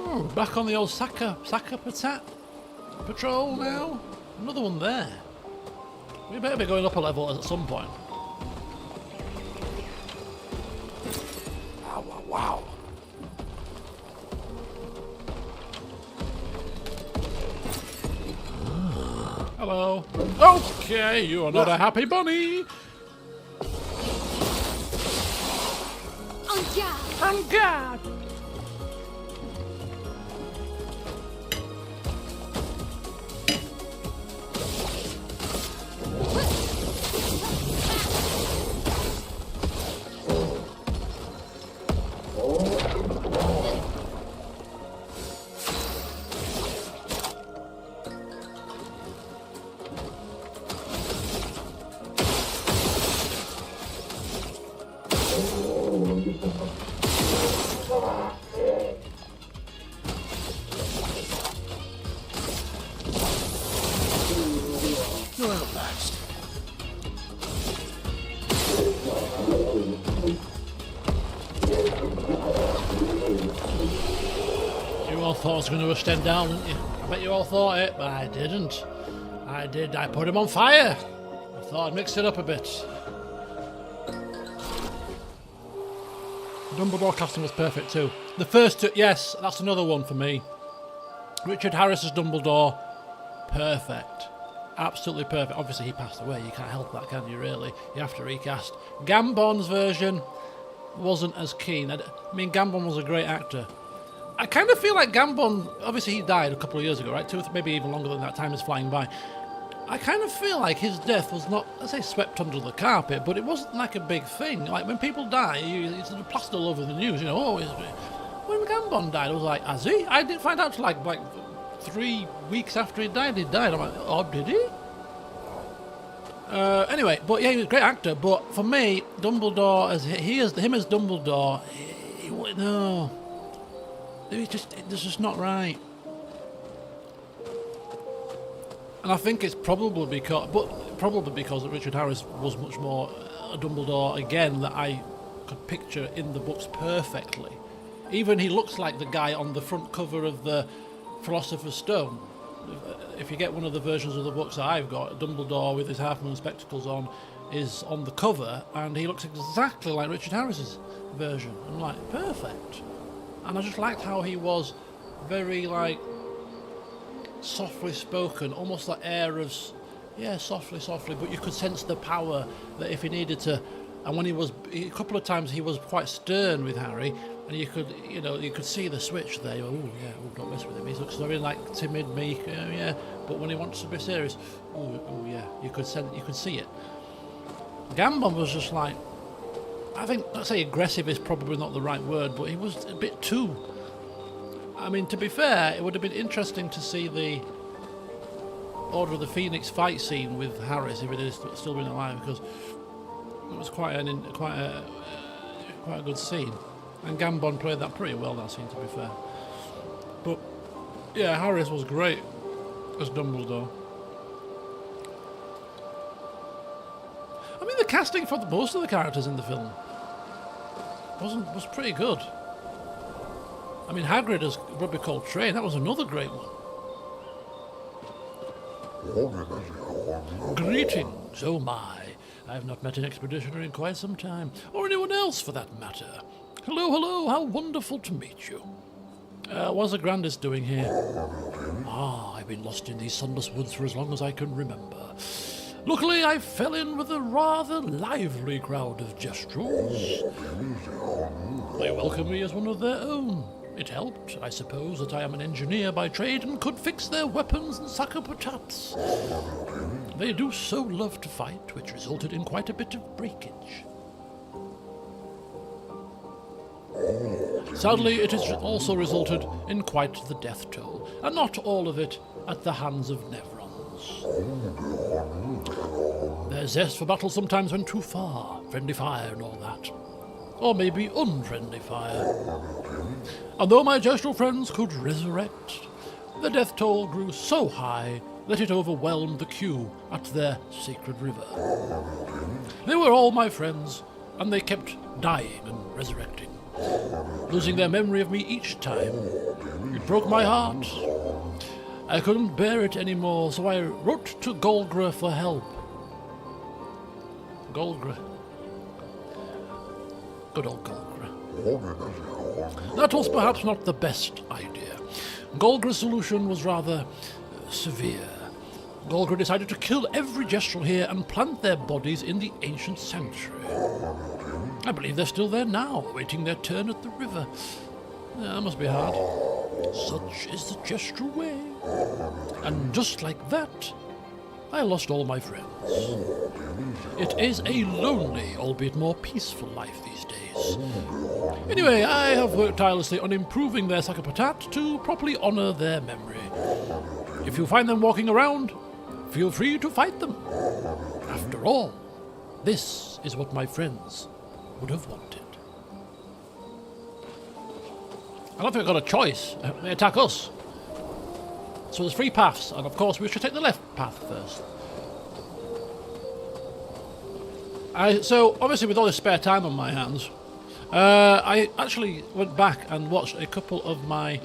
Oh, back on the old Saka patrol now. Another one there. We better be going up a level at some point. Wow. Hello. Okay, you are not a happy bunny. On guard. On guard. You all thought I was going to extend down, didn't you? I bet you all thought it, but I didn't. I did. I put him on fire. I thought I'd mix it up a bit. Dumbledore casting was perfect too. The first two, yes, that's another one for me. Richard Harris's Dumbledore, perfect. Absolutely perfect. Obviously he passed away, you can't help that, can you really? You have to recast. Gambon's version wasn't as keen. I mean, Gambon was a great actor. I kind of feel like Gambon, obviously he died a couple of years ago, right? Maybe even longer than that, time is flying by. I kind of feel like his death was not, I say swept under the carpet, but it wasn't like a big thing. Like when people die, it's sort of plastered all over the news, you know, when Gambon died, I was like, has he? I didn't find out till like 3 weeks after he died. I'm like, oh, did he? Anyway, but yeah, he was a great actor, but for me, Dumbledore, him as Dumbledore, no. It's just not right. And I think it's probably because Richard Harris was much more a Dumbledore again that I could picture in the books perfectly. Even he looks like the guy on the front cover of the Philosopher's Stone. If you get one of the versions of the books that I've got, Dumbledore with his half-moon spectacles on is on the cover, and he looks exactly like Richard Harris's version. I'm like, perfect. And I just liked how he was very like softly spoken, almost like air of, yeah, softly, but you could sense the power that if he needed to. And when a couple of times he was quite stern with Harry, and you could see the switch there. Oh yeah, don't mess with him. He looks very like timid, meek, yeah. But when he wants to be serious, oh yeah, you could see it. Gambon was just like, I think, let's say aggressive is probably not the right word, but he was a bit too. I mean, to be fair, it would have been interesting to see the Order of the Phoenix fight scene with Harris if it is still been alive, because it was quite a good scene, and Gambon played that pretty well, that scene, to be fair. But yeah, Harris was great as Dumbledore. I mean, the casting for most of the characters in the film was pretty good. I mean, Hagrid as Robbie Coltrane, that was another great one. Greetings, oh my. I have not met an expeditioner in quite some time, or anyone else for that matter. Hello, how wonderful to meet you. What's the Grandis doing here? I've been lost in these sunless woods for as long as I can remember. Luckily, I fell in with a rather lively crowd of Jestrels. They welcomed me as one of their own. It helped, I suppose, that I am an engineer by trade and could fix their weapons and sucker patats. They do so love to fight, which resulted in quite a bit of breakage. Sadly, it has also resulted in quite the death toll, and not all of it at the hands of Nevrons. Their zest for battle sometimes went too far, friendly fire and all that. Or maybe unfriendly fire. And though my Jestrel friends could resurrect, the death toll grew so high that it overwhelmed the queue at their sacred river. They were all my friends, and they kept dying and resurrecting, losing their memory of me each time. It broke my heart. I couldn't bear it anymore, so I wrote to Golgra for help. Golgra. Good old Golgra. That was perhaps not the best idea. Golgra's solution was rather severe. Golgra decided to kill every Jestrel here and plant their bodies in the ancient sanctuary. I believe they're still there now, awaiting their turn at the river. That must be hard. Such is the Jestrel way. And just like that, I lost all my friends. It is a lonely, albeit more peaceful life these days. Anyway, I have worked tirelessly on improving their sucker patat to properly honour their memory. If you find them walking around, feel free to fight them. After all, this is what my friends would have wanted. I don't think I've got a choice. They attack us. So there's 3 paths, and of course we should take the left path first. So obviously with all this spare time on my hands, I actually went back and watched a couple of my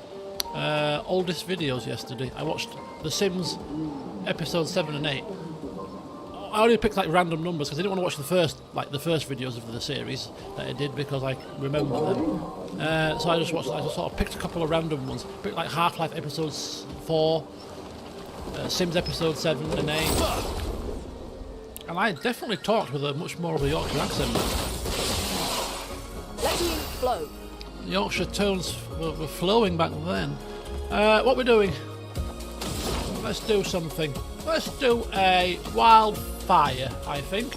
oldest videos yesterday. I watched The Sims episodes 7 and 8. I only picked like random numbers because I didn't want to watch the first videos of the series that I did because I remember them. So I just sort of picked a couple of random ones. Picked like Half-Life episodes 4, Sims episode 7 and 8. And I definitely talked with a much more of a Yorkshire accent. Let me flow. Yorkshire tones were flowing back then. What we're doing? Let's do something. Let's do a wildfire, I think.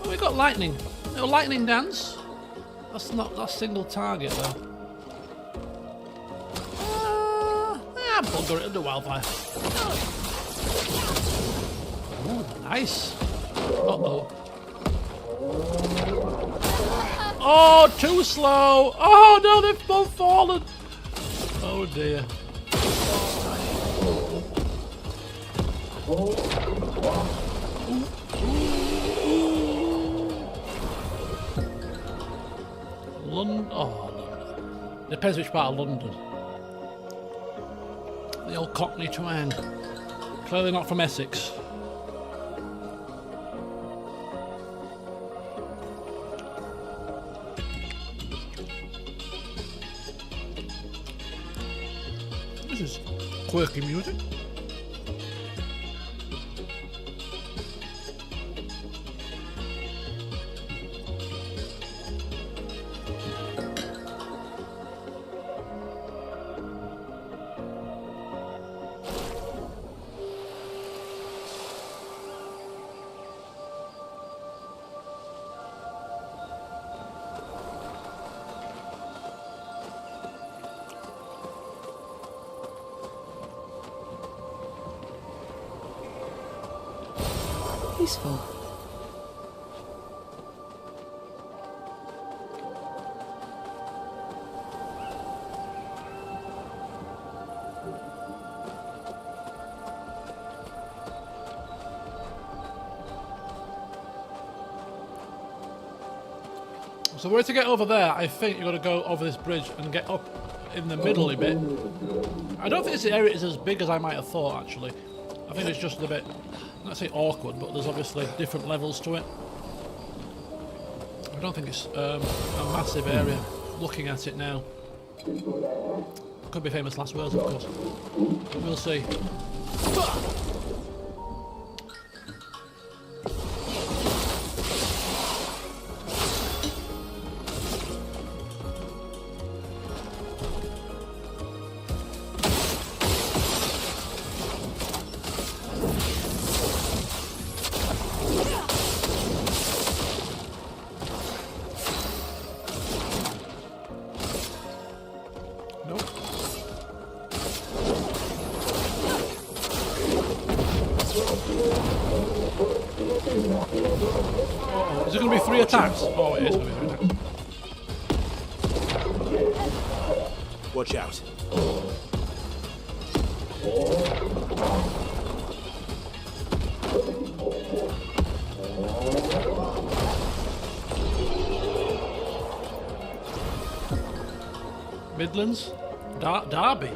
Oh, we got lightning. No lightning dance. That's single target though. Yeah, bugger it, I'll do wildfire. Oh, nice. Uh-oh. Oh, too slow. Oh no, they've both fallen. Oh dear. London. Oh, London. Depends which part of London. The old Cockney twang. Clearly not from Essex. This is quirky music. Peaceful. So where to get over there, I think you've got to go over this bridge and get up in the middle a bit. I don't think this area is as big as I might have thought, actually. I think it's just a bit, let's say awkward, but there's obviously different levels to it. I don't think it's a massive area, looking at it now. Could be famous last words, of course. We'll see. Is it going to be 3 attacks? Oh, it is going to be 3 attacks. Watch out. Midlands? Derby?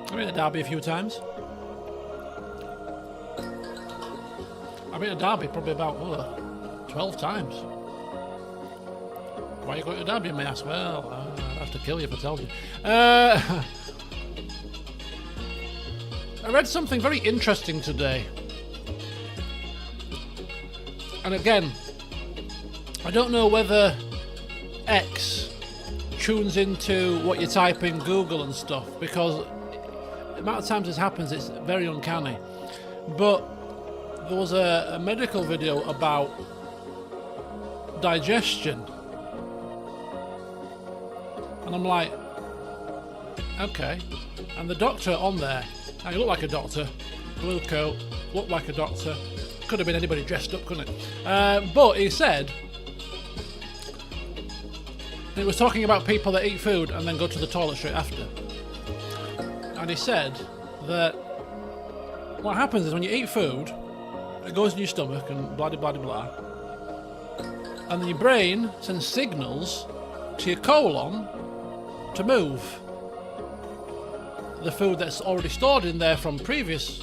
I've been to Derby a few times. I've been to Derby probably about 12 times. Why are you going to Derby, you may ask? Well, I'd have to kill you if I told you. I read something very interesting today. And again, I don't know whether X tunes into what you type in Google and stuff, because the amount of times this happens, it's very uncanny. But there was a medical video about digestion, and I'm like, okay. And the doctor on there, now he looked like a doctor, blue coat, looked like a doctor, could have been anybody dressed up, couldn't it? But he said, it was talking about people that eat food and then go to the toilet straight after. And he said that what happens is when you eat food, it goes in your stomach and blah blah blah blah, and then your brain sends signals to your colon to move the food that's already stored in there from previous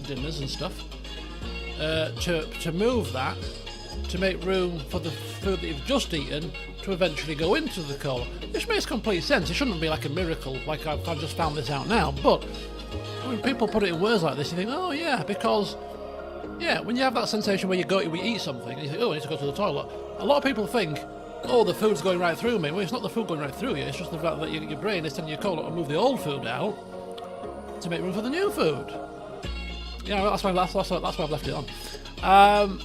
dinners and stuff, to move that to make room for the food that you've just eaten to eventually go into the colon. Which makes complete sense. It shouldn't be like a miracle, like I've just found this out now, but when people put it in words like this, you think, oh yeah, because yeah, when you have that sensation where we eat something and you think, oh, I need to go to the toilet, a lot of people think, oh, the food's going right through me. Well, it's not the food going right through you, it's just the fact that your brain is telling your colon to move the old food out to make room for the new food. Yeah, that's why I've left it on. And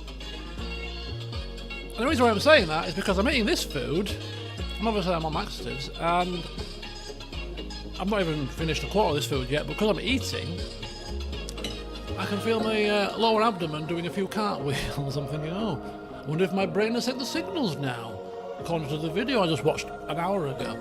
the reason why I'm saying that is because I'm eating this food, and obviously I'm on laxatives, and I've not even finished a quarter of this food yet, but because I'm eating, I can feel my lower abdomen doing a few cartwheels. I'm thinking, oh, I wonder if my brain has sent the signals now, according to the video I just watched an hour ago.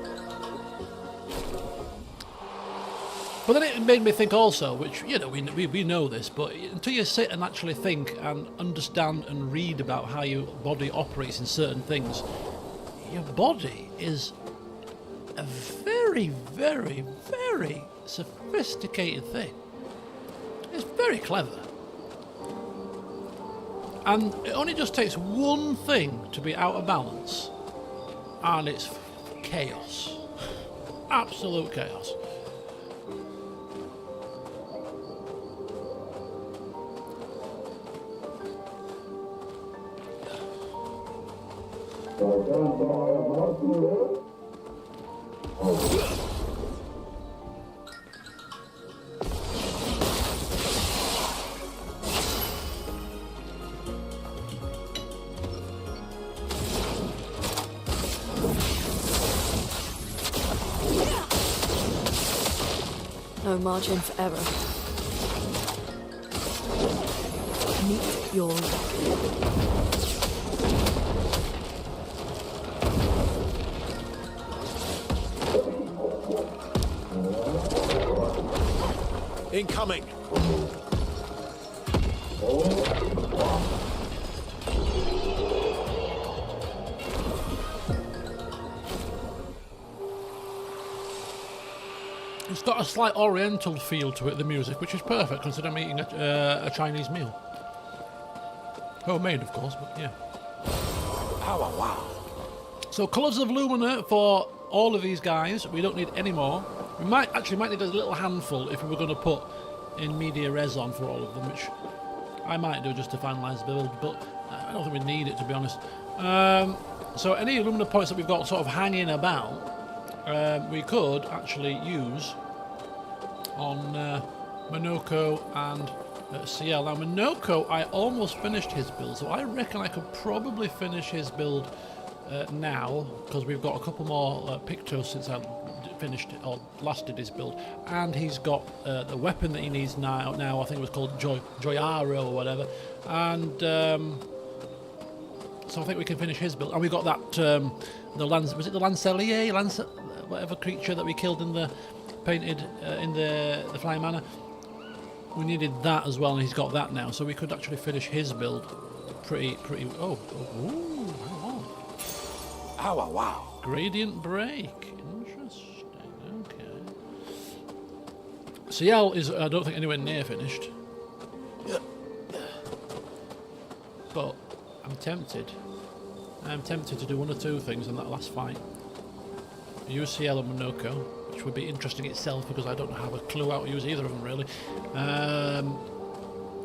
But then it made me think also, which, you know, we know this, but until you sit and actually think and understand and read about how your body operates in certain things, your body is a very, very, very sophisticated thing. It's very clever. And it only just takes one thing to be out of balance, and it's chaos. Absolute chaos. No margin for error. Meet your Incoming! It's got a slight oriental feel to it, the music, which is perfect considering I'm eating a Chinese meal. Homemade, of course, but yeah. Wow, wow. So colours of Lumina for all of these guys. We don't need any more. We might need a little handful if we were going to put in media res on for all of them, which I might do just to finalise the build, but I don't think we need it, to be honest. So any Lumina points that we've got sort of hanging about, we could actually use on Minoko and CL. Now Minoko, I almost finished his build, so I reckon I could probably finish his build now, because we've got a couple more Pictos since I finished or last did his build, and he's got the weapon that he needs now I think it was called Joyaro or whatever, and so I think we can finish his build. And we got that was it the Lancelier, whatever creature that we killed in the painted in the Flying Manor. We needed that as well, and he's got that now, so we could actually finish his build pretty. Oh, hang on. Wow, wow. Gradient break. Interesting. Okay. CL is, I don't think, anywhere near finished. But I'm tempted. I'm tempted to do one or two things in that last fight. Use CL and Minoko, which would be interesting itself because I don't have a clue how to use either of them really.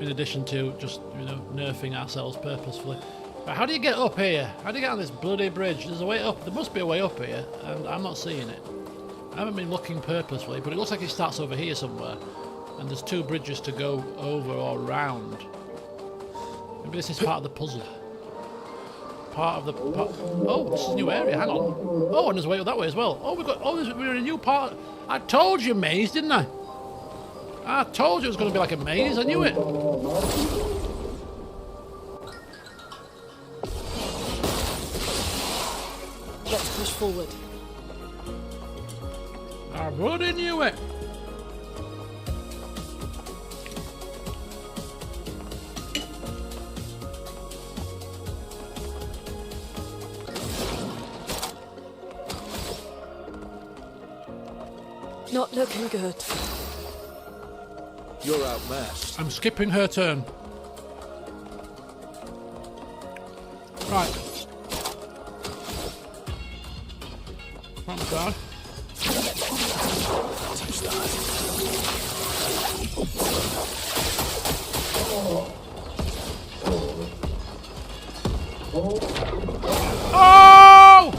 In addition to just, you know, nerfing ourselves purposefully. But how do you get up here? How do you get on this bloody bridge? There's a way up. There must be a way up here, and I'm not seeing it. I haven't been looking purposefully, but it looks like it starts over here somewhere. And there's two bridges to go over or around. Maybe this is part of the puzzle. Oh, this is a new area. Hang on. Oh, and there's a way up that way as well. Oh, we're in a new part. I told you maze, didn't I? I told you it was going to be like a maze. I knew it. let's push forward. I bloody knew it. Not looking good. You're outmatched. I'm skipping her turn. Right. Front guard. Touch that. Oh!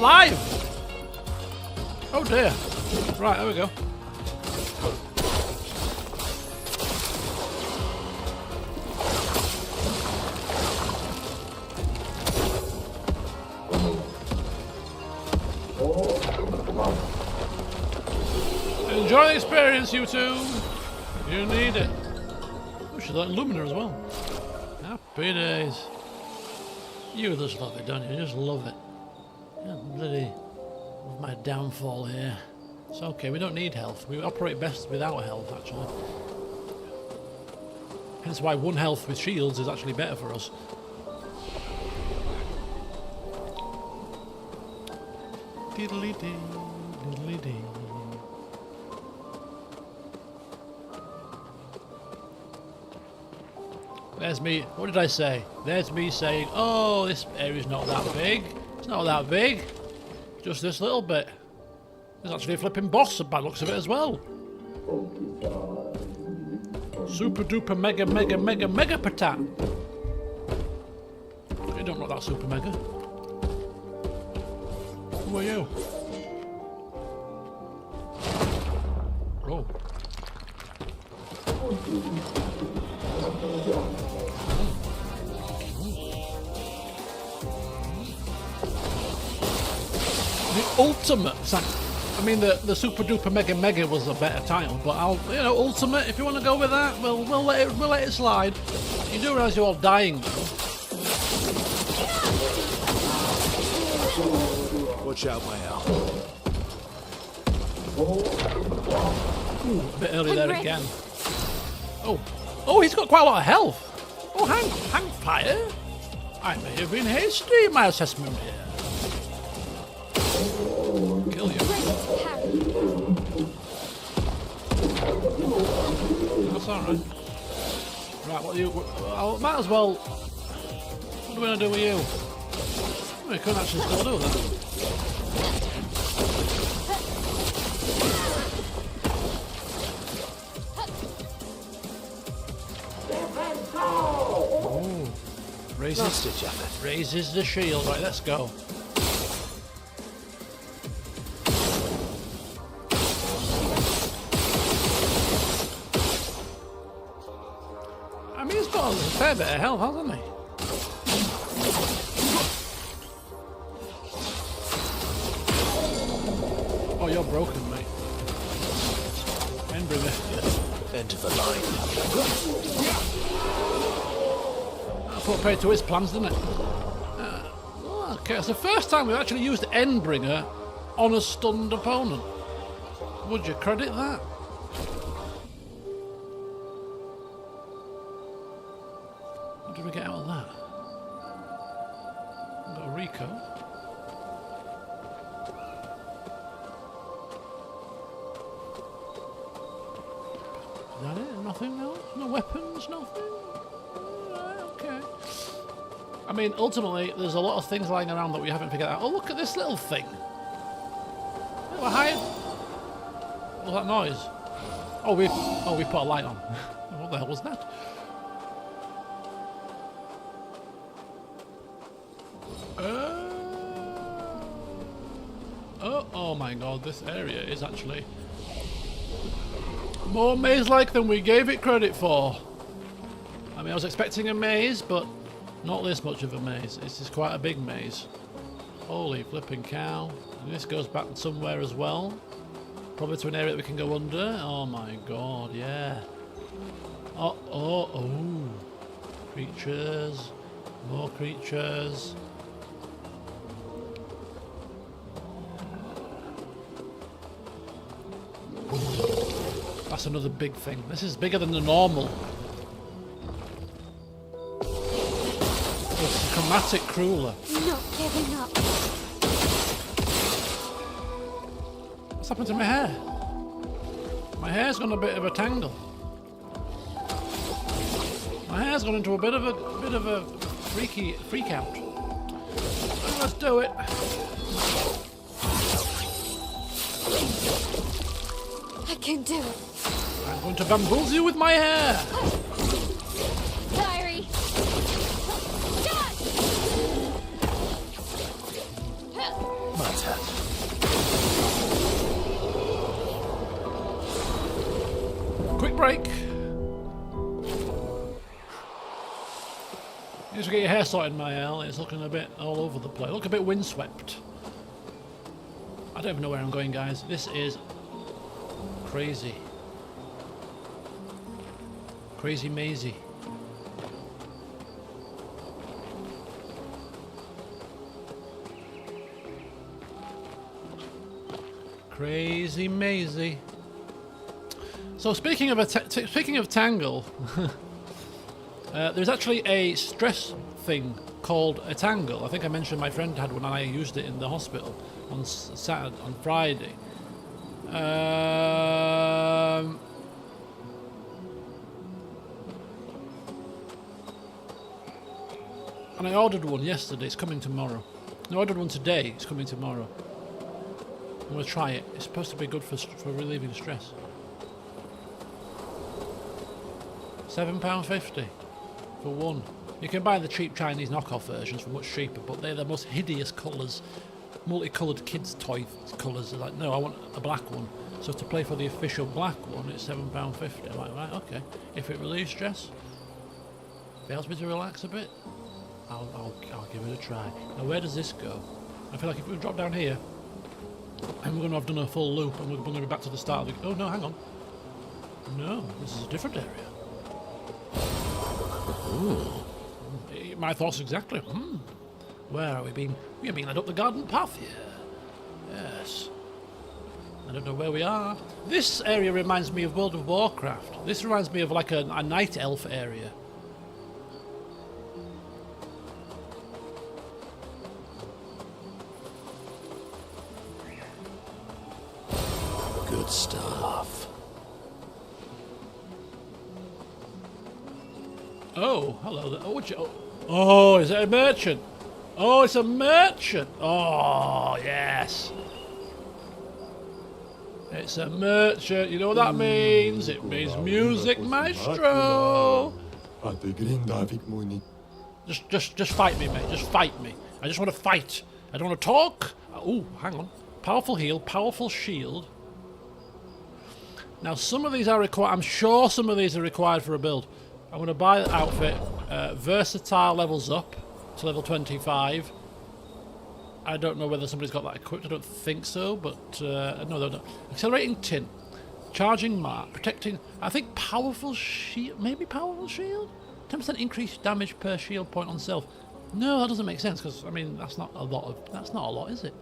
alive! Oh dear. Right, there we go. Enjoy the experience, you two. You need it. Oh, she's like Lumina as well. Happy days. You just love it, don't you? You just love it. Yeah, bloody love my downfall here. It's okay, we don't need health. We operate best without health, actually. Hence why 1 health with shields is actually better for us. Diddly dee, diddly dee. There's me, what did I say? There's me saying, oh, this area's not that big. It's not that big. Just this little bit. There's actually a flipping boss by the looks of it as well. Super duper mega mega mega mega patan. You don't look that super mega. Who are you? Oh. The ultimate sack. I mean, the super duper mega mega was a better title, but I'll, you know, ultimate. If you want to go with that, we'll let it slide. You do realise you're all dying though. Watch out, my owl. A bit early there again. Oh, he's got quite a lot of health. Oh, hang fire. I may have been hasty in my assessment here. Kill you. That's alright. Right, what do you... I might as well... What do we want to do with you? We couldn't actually still do that. Raises the shield. Right, let's go. I mean, he's got a fair bit of health, hasn't he? Oh, you're broken, mate. Endbringer. End of the line. Put paid to his plans, didn't it? Okay, it's the first time we've actually used Endbringer on a stunned opponent. Would you credit that? What did we get out of that? We got a Rico. Is that it? Nothing else? No weapons? Nothing? Okay. I mean, ultimately, there's a lot of things lying around that we haven't figured out. Oh, look at this little thing. We're hiding. What was that noise? Oh, we put a light on. What the hell was that? Oh my god, this area is actually more maze-like than we gave it credit for. I mean, I was expecting a maze, but not this much of a maze. This is quite a big maze. Holy flipping cow. And this goes back somewhere as well. Probably to an area that we can go under. Oh my god, yeah. Oh. Creatures. More creatures. That's another big thing. This is bigger than the normal. It's a chromatic crueler. Not giving up. What's happened to my hair? My hair's gone a bit of a tangle. My hair's gone into a bit of a freak out. Let's do it. I can do it. I'm going to bamboozle you with my hair. Diary. But break. You need to get your hair sorted, Mael. It's looking a bit all over the place. Look a bit windswept. I don't even know where I'm going, guys. This is crazy. Crazy mazy. Crazy mazy. So speaking of Tangle, there's actually a stress thing called a Tangle. I think I mentioned my friend had one and I used it in the hospital on Friday. And I ordered one yesterday. It's coming tomorrow. I ordered one today. It's coming tomorrow. I'm going to try it. It's supposed to be good for relieving stress. £7.50 for one. You can buy the cheap Chinese knockoff versions for much cheaper, but they're the most hideous colours, multicoloured kids' toy colours. They're like, no, I want a black one. So to play for the official black one, it's £7.50. I'm like, right, okay. If it relieves stress, if it helps me to relax a bit, I'll give it a try. Now, where does this go? I feel like if we drop down here, and we're going to have done a full loop, and we're going to be back to the start of the... Oh, no, hang on. No, this is a different area. Ooh. My thoughts exactly. Where are we being? We are being led up the garden path here. Yes. I don't know where we are. This area reminds me of World of Warcraft. This reminds me of like a night elf area. Good stuff. Oh, hello there. Oh, is it a merchant? Oh, it's a merchant. Oh, yes. It's a merchant. You know what that means? It means music maestro. Just fight me, mate. Just fight me. I just want to fight. I don't want to talk. Oh, hang on. Powerful heal, powerful shield. Now, some of these are required. I'm sure some of these are required for a build. I'm going to buy the outfit. Versatile levels up to level 25. I don't know whether somebody's got that equipped. I don't think so, but no. Accelerating tint, charging mark, protecting. I think powerful shield. Maybe powerful shield. 10% increased damage per shield point on self. No, that doesn't make sense because I mean that's not a lot, is it?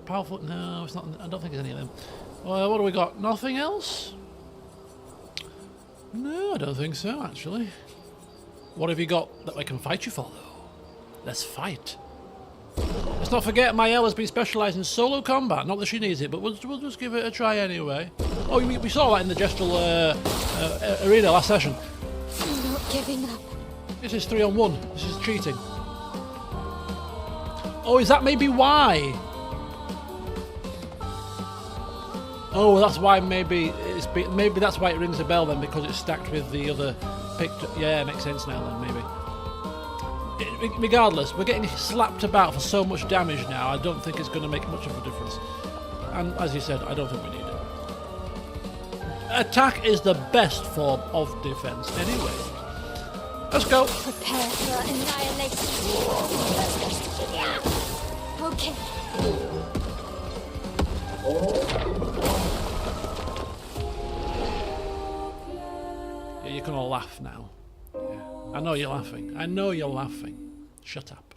Powerful. No, it's not. I don't think it's any of them. Well, what do we got? Nothing else? No, I don't think so, actually. What have you got that I can fight you for, though? Let's fight. Let's not forget, Mael has been specialised in solo combat. Not that she needs it, but we'll just give it a try anyway. Oh, we saw that in the Gestural arena last session. I'm not giving up. This is 3-on-1. This is cheating. Oh, is that maybe why? Oh, that's why maybe that's why it rings a bell then, because it's stacked with the other picture. Yeah, it makes sense now then, maybe. Regardless, we're getting slapped about for so much damage now, I don't think it's going to make much of a difference. And as you said, I don't think we need it. Attack is the best form of defense anyway. Let's go. Prepare for annihilation. Okay. Yeah, you can all laugh now. Yeah. I know you're laughing. I know you're laughing. Shut up.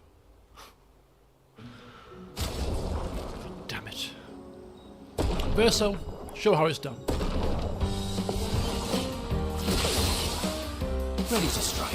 Damn it. Verso, show how it's done. Ready to strike.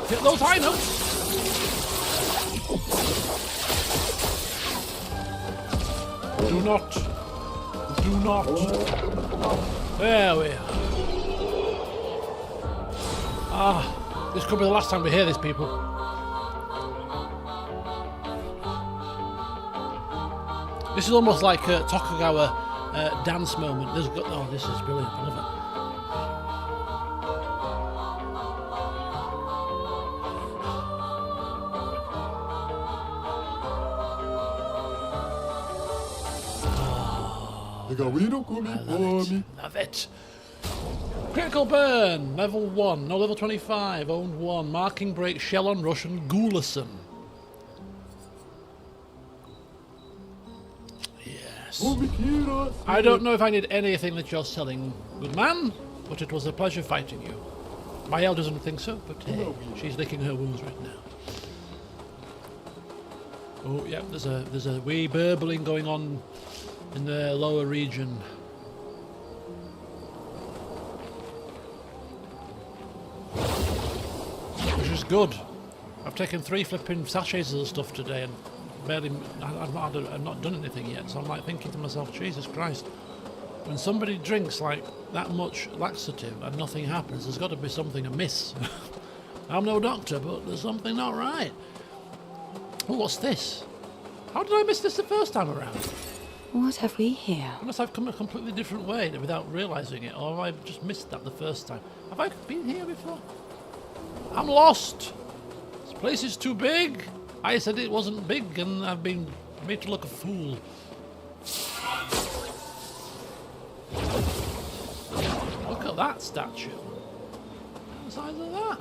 Hit those high notes. Do not Do not. There we are. Ah, this could be the last time we hear this, people. This is almost like a Tokugawa dance moment. Oh, this is brilliant. I love it. Love it. Critical burn, level 1, no level 25, owned 1, marking break, shell on rush and Ghoulism. Yes. I don't know if I need anything that you're selling, good man, but it was a pleasure fighting you. My elder doesn't think so, but hey, she's licking her wounds right now. Oh yeah, there's a wee burbling going on in the lower region. Which is good. I've taken 3 flipping sachets of the stuff today and barely, I've not done anything yet, so I'm like thinking to myself, Jesus Christ, when somebody drinks like that much laxative and nothing happens, there's got to be something amiss. I'm no doctor, but there's something not right. Oh, what's this? How did I miss this the first time around? What have we here? Unless I've come a completely different way without realising it, or have I just missed that the first time? Have I been here before? I'm lost! This place is too big! I said it wasn't big and I've been made to look a fool. Look at that statue. What the size of that?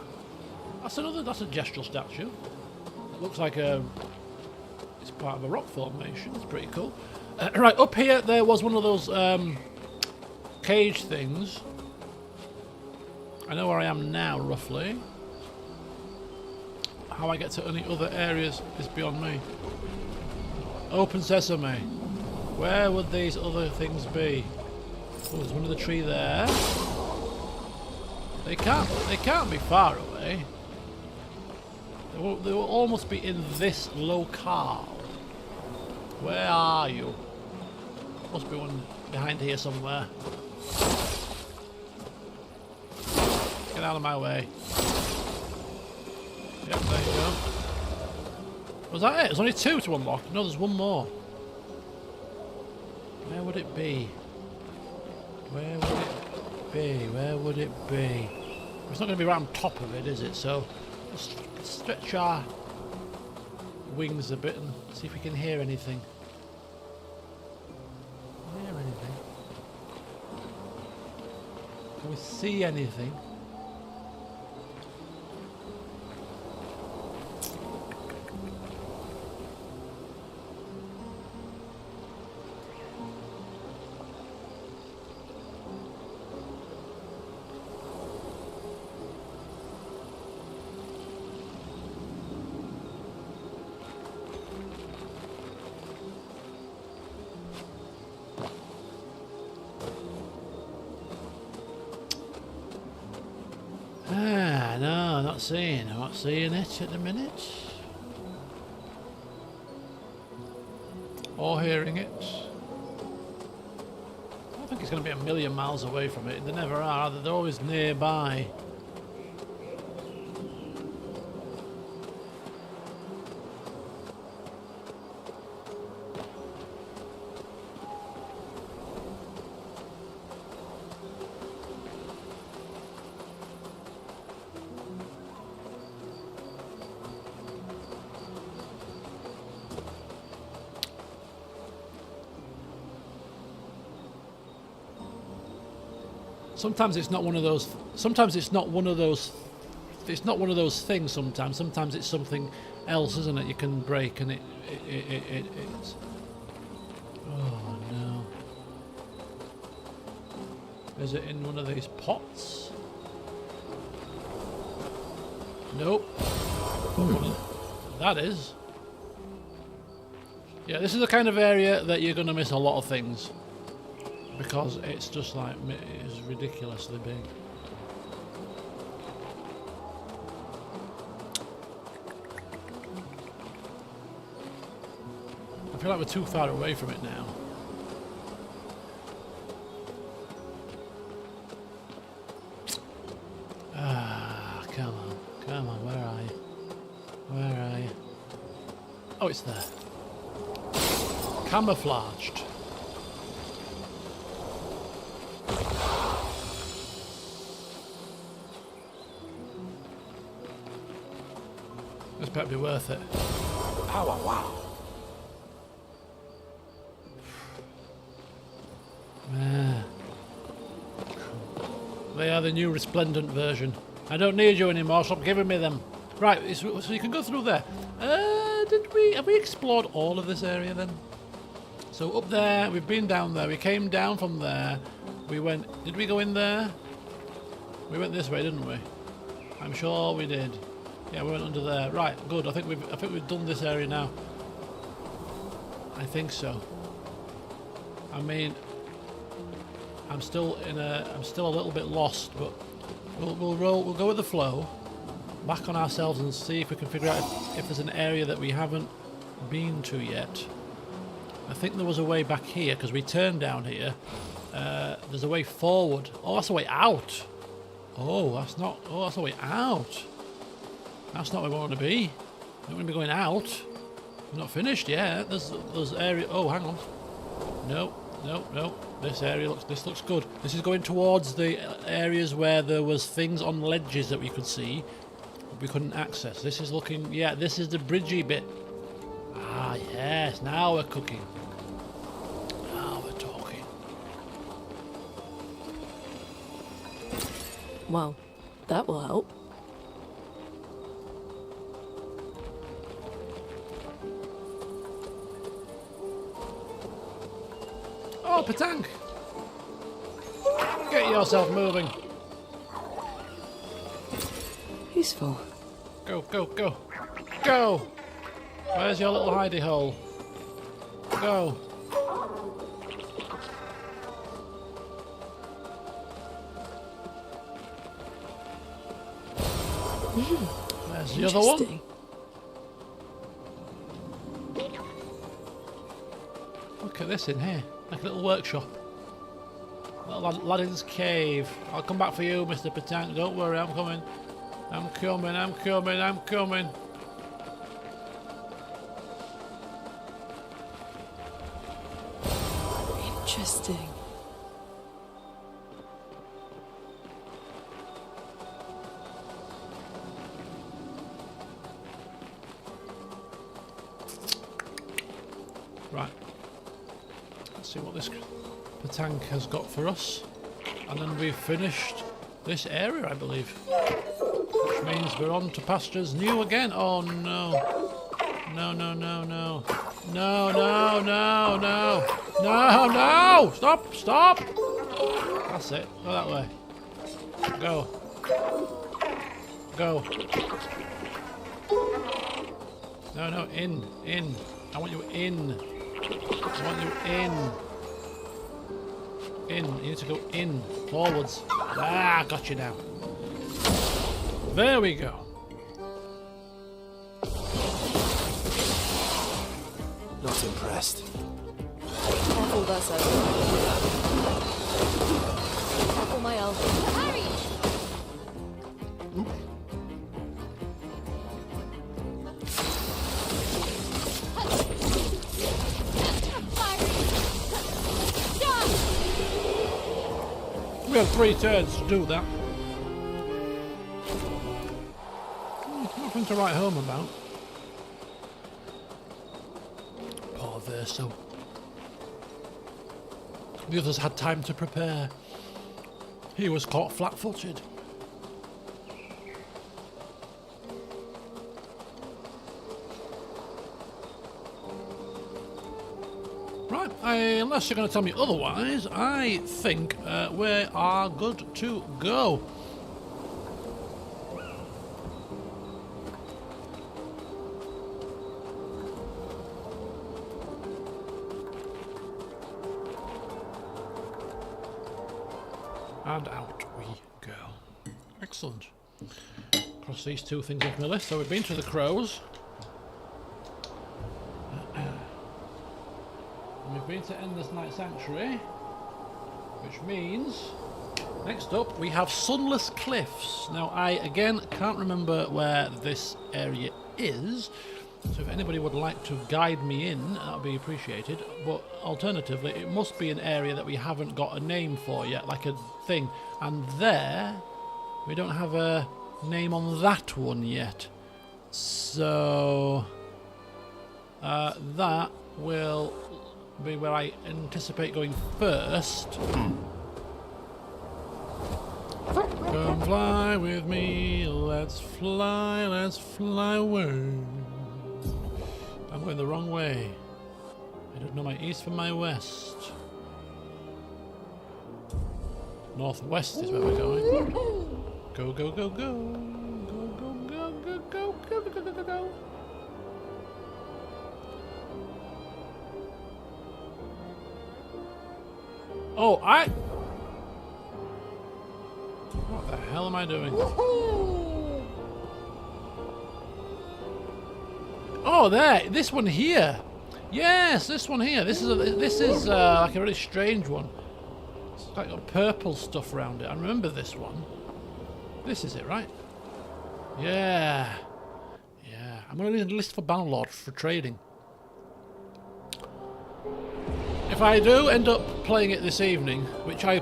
That's a gestural statue. It looks like it's part of a rock formation. It's pretty cool. Right, up here there was one of those cage things. I know where I am now, roughly. How I get to any other areas is beyond me. Open sesame. Where would these other things be? Oh, there's one in the tree there. They can't be far away. They will almost be in this locale. Where are you? Must be one behind here somewhere. Get out of my way. Yep, there you go. Was that it? There's only 2 to unlock. No, there's one more. Where would it be? Where would it be? Where would it be? It's not going to be right on top of it, is it? So, let's stretch our wings a bit and see if we can hear anything. Hear anything? Can we see anything? No, I'm not seeing it at the minute. Or hearing it. I don't think it's going to be a million miles away from it. They never are. They're always nearby. Sometimes it's not one of those. Sometimes it's not one of those. It's not one of those things. Sometimes it's something else, isn't it? You can break, and it's. Oh no! Is it in one of these pots? Nope. That is. Yeah, this is the kind of area that you're going to miss a lot of things. Because it's just like, it's ridiculously big. I feel like we're too far away from it now. Come on, come on, where are you? Where are you? Oh, it's there. Camouflaged. This better be worth it. Power, wow. Ah. They are the new resplendent version. I don't need you anymore, stop giving me them. Right, so you can go through there. Have we explored all of this area then? So up there, we've been down there, we came down from there, we went, did we go in there? We went this way, didn't we? I'm sure we did. Yeah, we went under there. Right, good, I think we've done this area now. I think so. I mean, I'm still a little bit lost, but we'll go with the flow, back on ourselves and see if we can figure out if there's an area that we haven't been to yet. I think there was a way back here because we turned down here. There's a way forward. Oh, that's a way out. Oh, that's not. Oh, that's a way out. That's not where we want to be. We want to be going out. We're not finished yet. There's area. Oh, hang on. No. This area looks good. This is going towards the areas where there was things on ledges that we could see, but we couldn't access. This is looking. Yeah, this is the bridgey bit. Ah, yes. Now we're cooking. Now we're talking. Well, that will help. Oh, Patang! Get yourself moving. Useful. Go. Go! Where's your little hidey hole? Go. Where's the other one? Interesting. Look at this in here. Like a little workshop. Little Aladdin's cave. I'll come back for you, Mr. Patang. Don't worry, I'm coming. I'm coming. Interesting. Right. Let's see what this Patang has got for us. And then we've finished this area, I believe. Which means we're on to pastures new again. Oh no. No. Stop. That's it. Go that way. Go. No, in. I want you in. In. You need to go in. Forwards. Ah, got you now. There we go. Not impressed. Careful, Verso. Careful, my elf. Hurry! We have 3 turns to do that. Nothing to write home about. Poor Verso. The others had time to prepare. He was caught flat-footed. Right, unless you're going to tell me otherwise, I think we are good to go. And out we go. Excellent. Cross these 2 things off my list. So we've been to the crows. And we've been to Endless Night Sanctuary. Which means Next up, we have Sunless Cliffs. Now, I again can't remember where this area is, so if anybody would like to guide me in, that would be appreciated. But alternatively, it must be an area that we haven't got a name for yet, like a thing. And there, we don't have a name on that one yet. So, that will be where I anticipate going first. Come fly with me, let's fly away. I'm going the wrong way. I don't know my east from my west. Northwest is where we're going. Go, go, go, go. Go, go, go, go, go, go, go, go, go, go. Oh, what the hell am I doing? Oh, there! This one here. Yes, this one here. This is like a really strange one. It's like got purple stuff around it. I remember this one. This is it, right? Yeah. Yeah. I'm going to need a list for Bannerlord for trading. If I do end up playing it this evening, which I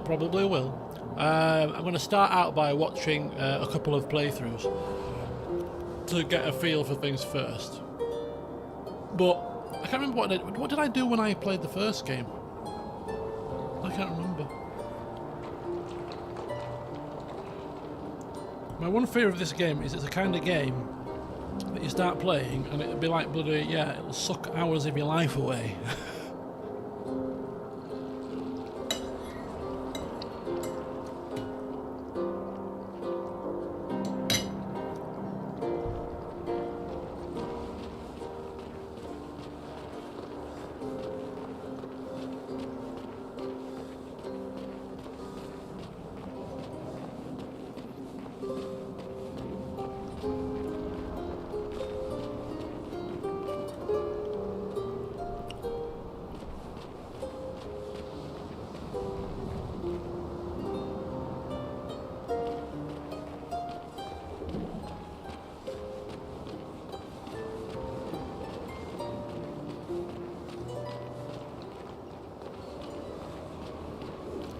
probably will, I'm going to start out by watching a couple of playthroughs to get a feel for things first. But I can't remember what did I do when I played the first game. I can't remember. My one fear of this game is it's a kind of game that you start playing and it'll be like bloody, yeah, it'll suck hours of your life away.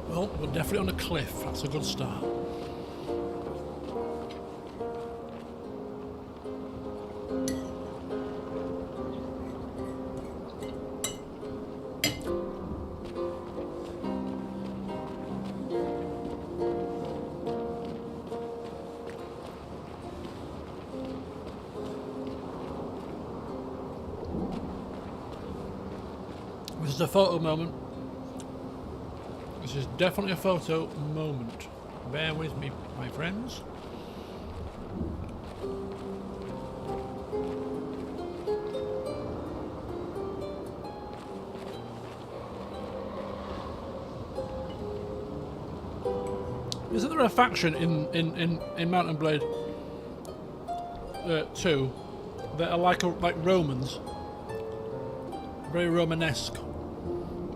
Well, we're definitely on a cliff. That's a good start. This is a photo moment. This is definitely a photo moment. Bear with me, my friends. Isn't there a faction in Mount and Blade 2 that are like Romans? Very Romanesque.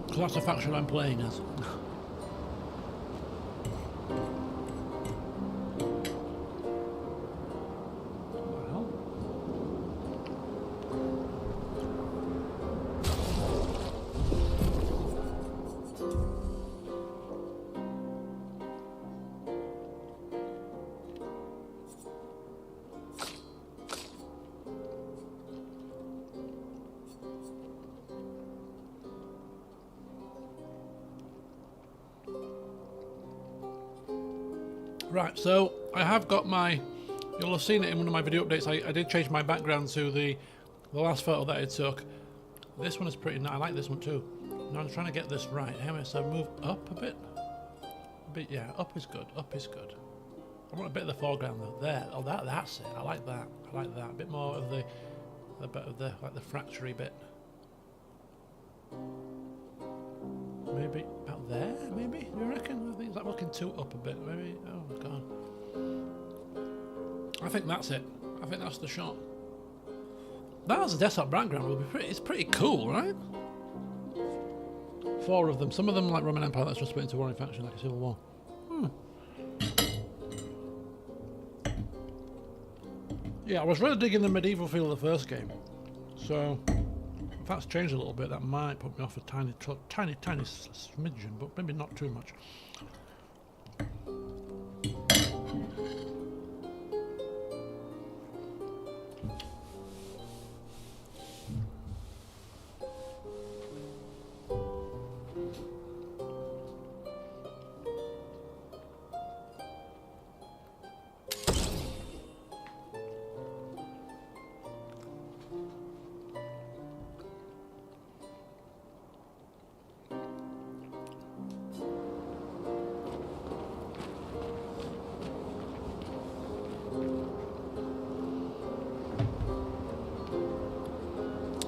Because that's the faction I'm playing as. Right, so I have got my, you'll have seen it in one of my video updates, I did change my background to the last photo that I took. This one is pretty nice, I like this one too. Now I'm trying to get this right. Anyway, so move up a bit. Yeah, up is good, up is good. I want a bit of the foreground though, there, oh that's it, I like that, a bit more of the like the fracture-y bit. Maybe about there, maybe? Do you reckon? I think it's like looking too up a bit, maybe. Oh my god. I think that's it. I think that's the shot. That as a desktop background will be pretty, it's pretty cool, right? 4 of them. Some of them like Roman Empire, that's just split into warring faction like a civil war. Yeah, I was really digging the medieval feel of the first game. So, if that's changed a little bit, that might put me off a tiny smidgen, but maybe not too much.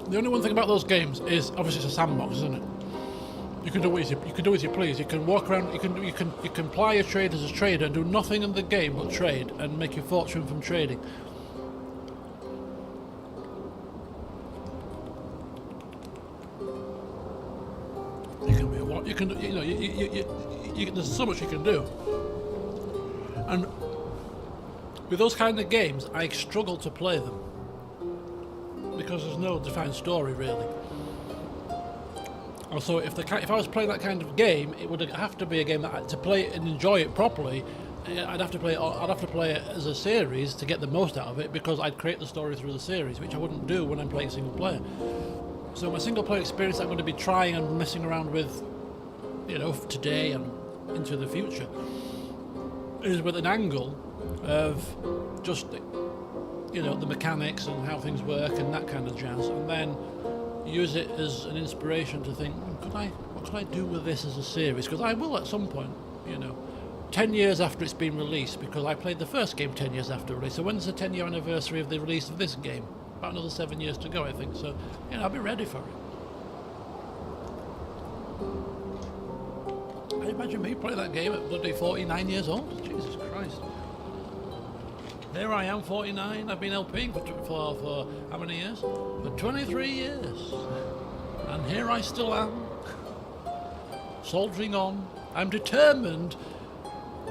The only one thing about those games is obviously it's a sandbox, isn't it? You can do what you can do as you please. You can walk around. You can ply your trade as a trader and do nothing in the game but trade and make your fortune from trading. You can be a what? You can there's so much you can do. And with those kind of games, I struggle to play them. Because there's no defined story really. Also, if I was playing that kind of game, it would have to be a game that to play and enjoy it properly. I'd have to play it as a series to get the most out of it, because I'd create the story through the series, which I wouldn't do when I'm playing single player. So my single player experience I'm going to be trying and messing around with, today and into the future, is with an angle of just the mechanics and how things work and that kind of jazz, and then use it as an inspiration to think, what could I do with this as a series? Because I will at some point, 10 years after it's been released, because I played the first game 10 years after release. So when's the 10-year anniversary of the release of this game? About another 7 years to go, I think. So, I'll be ready for it. I imagine me playing that game at bloody 49 years old. Jesus Christ. Here I am, 49. I've been LPing for how many years? For 23 years. And here I still am, soldiering on. I'm determined.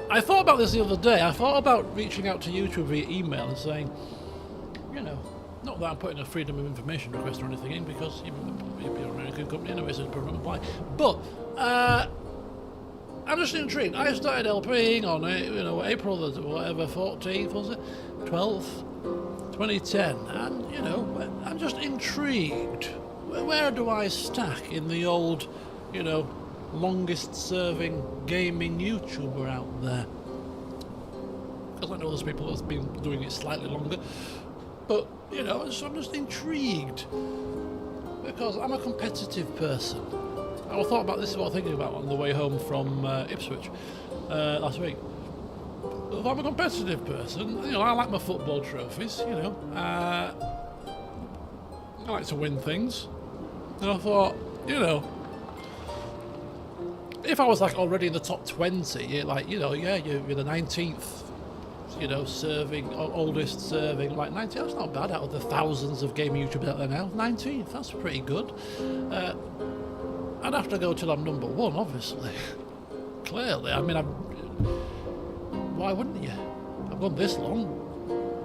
I thought about this the other day. I thought about reaching out to YouTube via email and saying, not that I'm putting a freedom of information request or anything in, because you're an American company anyway, so it doesn't apply. But I'm just intrigued. I started LPing on April the 14th, was it? 12th, 2010, and I'm just intrigued. Where do I stack in the old, longest serving gaming YouTuber out there? Because I know there's people that's been doing it slightly longer, but I'm just intrigued, because I'm a competitive person. I thought about this, is what I'm thinking about on the way home from Ipswich last week. If I'm a competitive person, I like my football trophies, I like to win things. And I thought, if I was already in the top 20, you're the 19th, oldest serving, 19, that's not bad out of the thousands of gaming YouTubers out there now. 19th, that's pretty good. I'd have to go till I'm number one, obviously. Clearly, why wouldn't you? I've gone this long.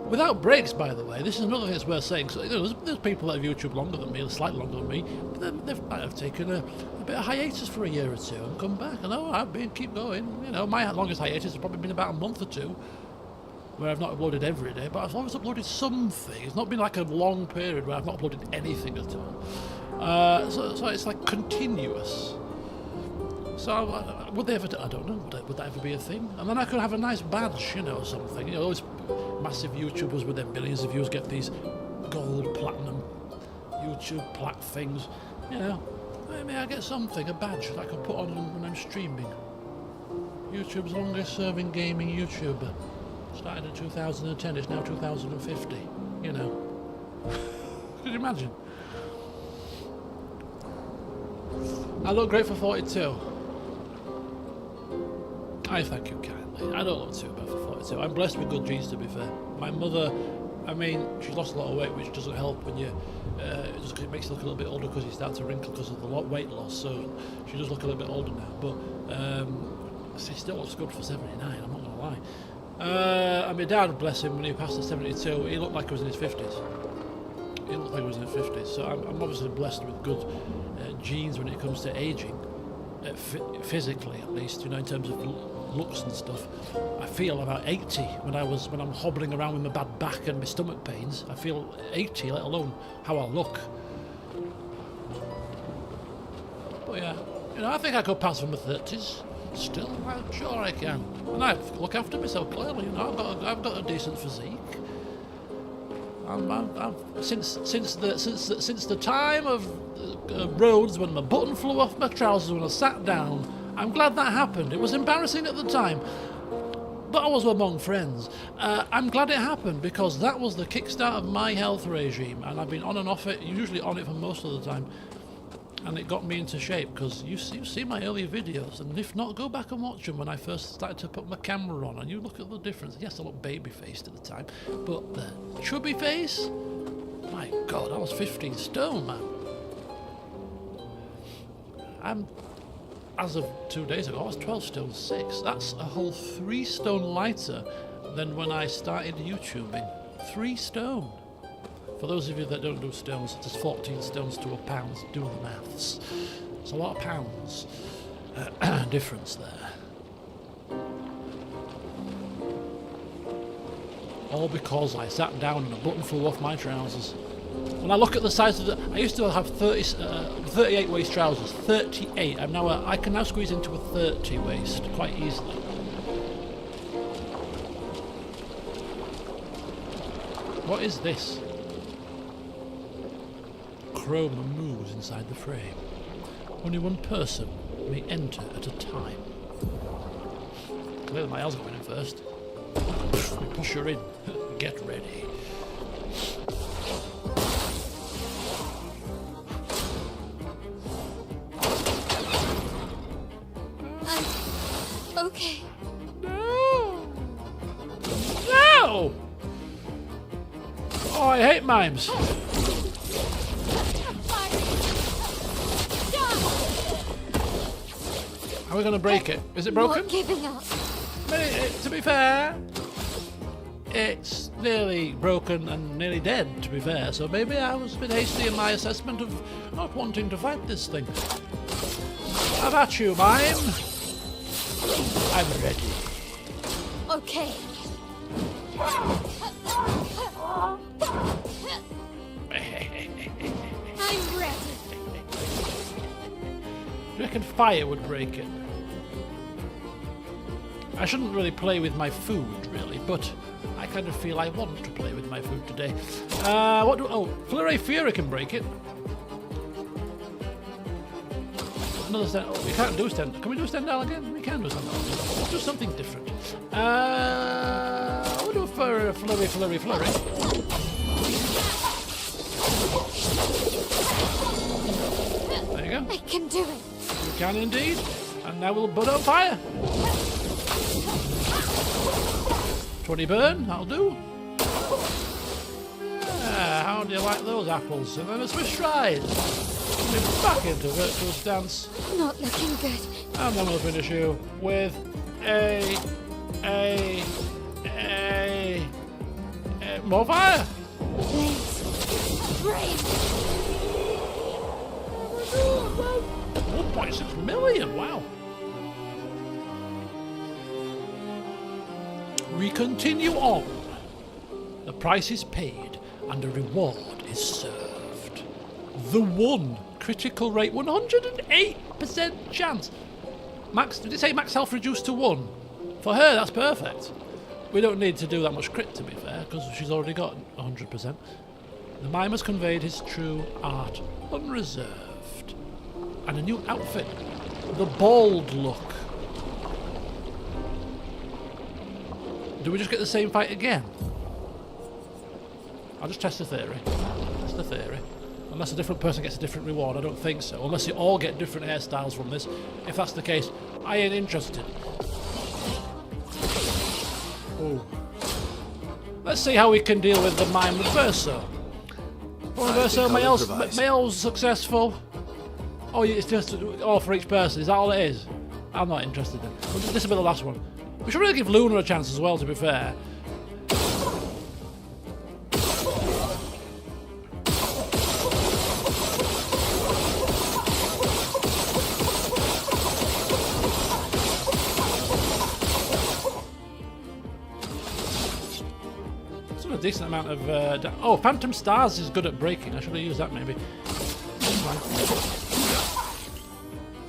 Without breaks, by the way. This is another thing that's worth saying. So, there's people that have YouTube longer than me, or slightly longer than me, but they might have taken a bit of hiatus for a year or two and come back. And keep going. My longest hiatus has probably been about a month or two, where I've not uploaded every day, but I've always uploaded something. It's not been a long period where I've not uploaded anything at all. So it's continuous. So would they ever? I don't know. Would that ever be a thing? And then I could have a nice badge, something. Those massive YouTubers with their millions of views get these gold, platinum YouTube plat things. Maybe I get something, a badge that I can put on when I'm streaming. YouTube's longest-serving gaming YouTuber. Started in 2010. It's now 2050. Could you imagine? I look great for 42. I thank you kindly. I don't look too bad for 42. I'm blessed with good genes, to be fair. My mother, she's lost a lot of weight, which doesn't help when you... it makes you look a little bit older because you start to wrinkle because of the weight loss, so she does look a little bit older now. But she still looks good for 79, I'm not going to lie. And my dad, bless him, when he passed at 72, he looked like he was in his 50s. He looked like he was in his 50s. So I'm obviously blessed with good genes when it comes to aging, physically at least. You know, in terms of looks and stuff. I feel about 80 when I'm hobbling around with my bad back and my stomach pains. I feel 80, let alone how I look. But yeah, you know, I think I could pass for my 30s. Still, I'm sure I can. And I look after myself clearly. You know, I've got a decent physique. Since the time of Rhodes, when my button flew off my trousers when I sat down, I'm glad that happened. It was embarrassing at the time, but I was among friends. I'm glad it happened because that was the kickstart of my health regime, and I've been on and off it, usually on it for most of the time. And it got me into shape, because you see my earlier videos, and if not, go back and watch them when I first started to put my camera on, and you look at the difference. Yes, I looked baby-faced at the time, but the chubby face? My God, I was 15 stone, man. As of 2 days ago, I was 12 stone 6. That's a whole 3 stone lighter than when I started YouTubing. 3 stone. For those of you that don't do stones, it's 14 stones to a pound. Do the maths. It's a lot of pounds difference there. All because I sat down and a button flew off my trousers. When I look at the size of I used to have 38 waist trousers. 38. I can now squeeze into a 30 waist quite easily. What is this? Chrome moves inside the frame. Only one person may enter at a time. Clearly my L's going in first. We push her in. Get ready. Okay. No! No! Oh, I hate mimes. How are we going to break it? Is it broken? Not giving up. To be fair, it's nearly broken and nearly dead, to be fair, so maybe I was a bit hasty in my assessment of not wanting to fight this thing. How about you, mime? I'm ready. Okay. I'm ready. Do you reckon fire would break it? I shouldn't really play with my food, really, but I kind of feel I want to play with my food today. Flurry Fury can break it. Another stand. Oh, we can't do stand. Can we do stand down again? We can do stand down. We'll do something different. We'll do Flurry. There you go. I can do it. You can indeed. And now we'll put on fire. 20 burn, that'll do. Yeah, how do you like those apples? And then a Swiss stride. We're back into virtual stance. Not looking good. And then we'll finish you with more fire. Blaze. Brave. 1.6 million, wow. We continue on. The price is paid and a reward is served. The one critical rate, 108% chance. Max, did it say max health reduced to 1? For her, that's perfect. We don't need to do that much crit, to be fair, because she's already got 100%. The mime has conveyed his true art unreserved. And a new outfit, the bald look. Do we just get the same fight again? I'll just test the theory. That's the theory. Unless a different person gets a different reward, I don't think so. Unless you all get different hairstyles from this. If that's the case, I ain't interested. Ooh. Let's see how we can deal with the mime reverso. Reverso, male's successful. Oh, it's just all for each person. Is that all it is? I'm not interested in. This will be the last one. We should really give Luna a chance as well, to be fair. It's a decent amount of... oh, Phantom Stars is good at breaking. I should have used that maybe.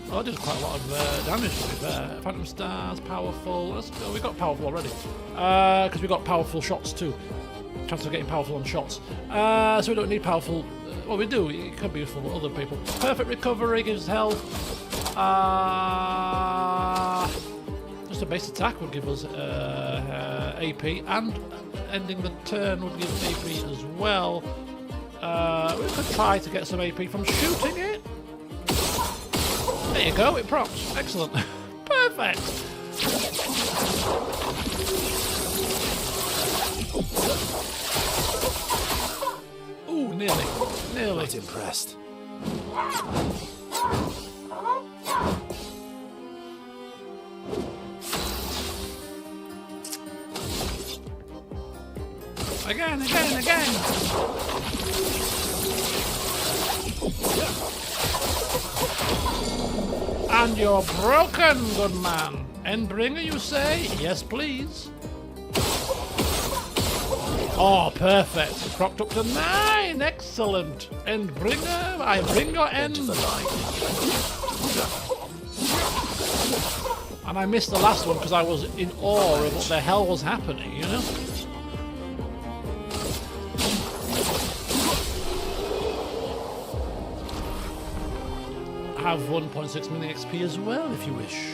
Oh, that did quite a lot of damage, to be fair. Phantom Stars, powerful. Let's go. We got powerful already. Because we got powerful shots too. Chance of getting powerful on shots. So we don't need powerful. Well, we do. It could be useful for other people. Perfect recovery gives health. Just a base attack would give us AP, and ending the turn would give AP as well. We could try to get some AP from shooting it. There you go, it procs. Excellent. Perfect. Ooh, nearly. Nearly. Not impressed. Again. And you're broken, good man. Endbringer, you say? Yes, please. Oh, perfect. Propped up to 9. Excellent. Endbringer, I bring your end. And I missed the last one because I was in awe of what the hell was happening, you know? Have 1.6 million XP as well if you wish.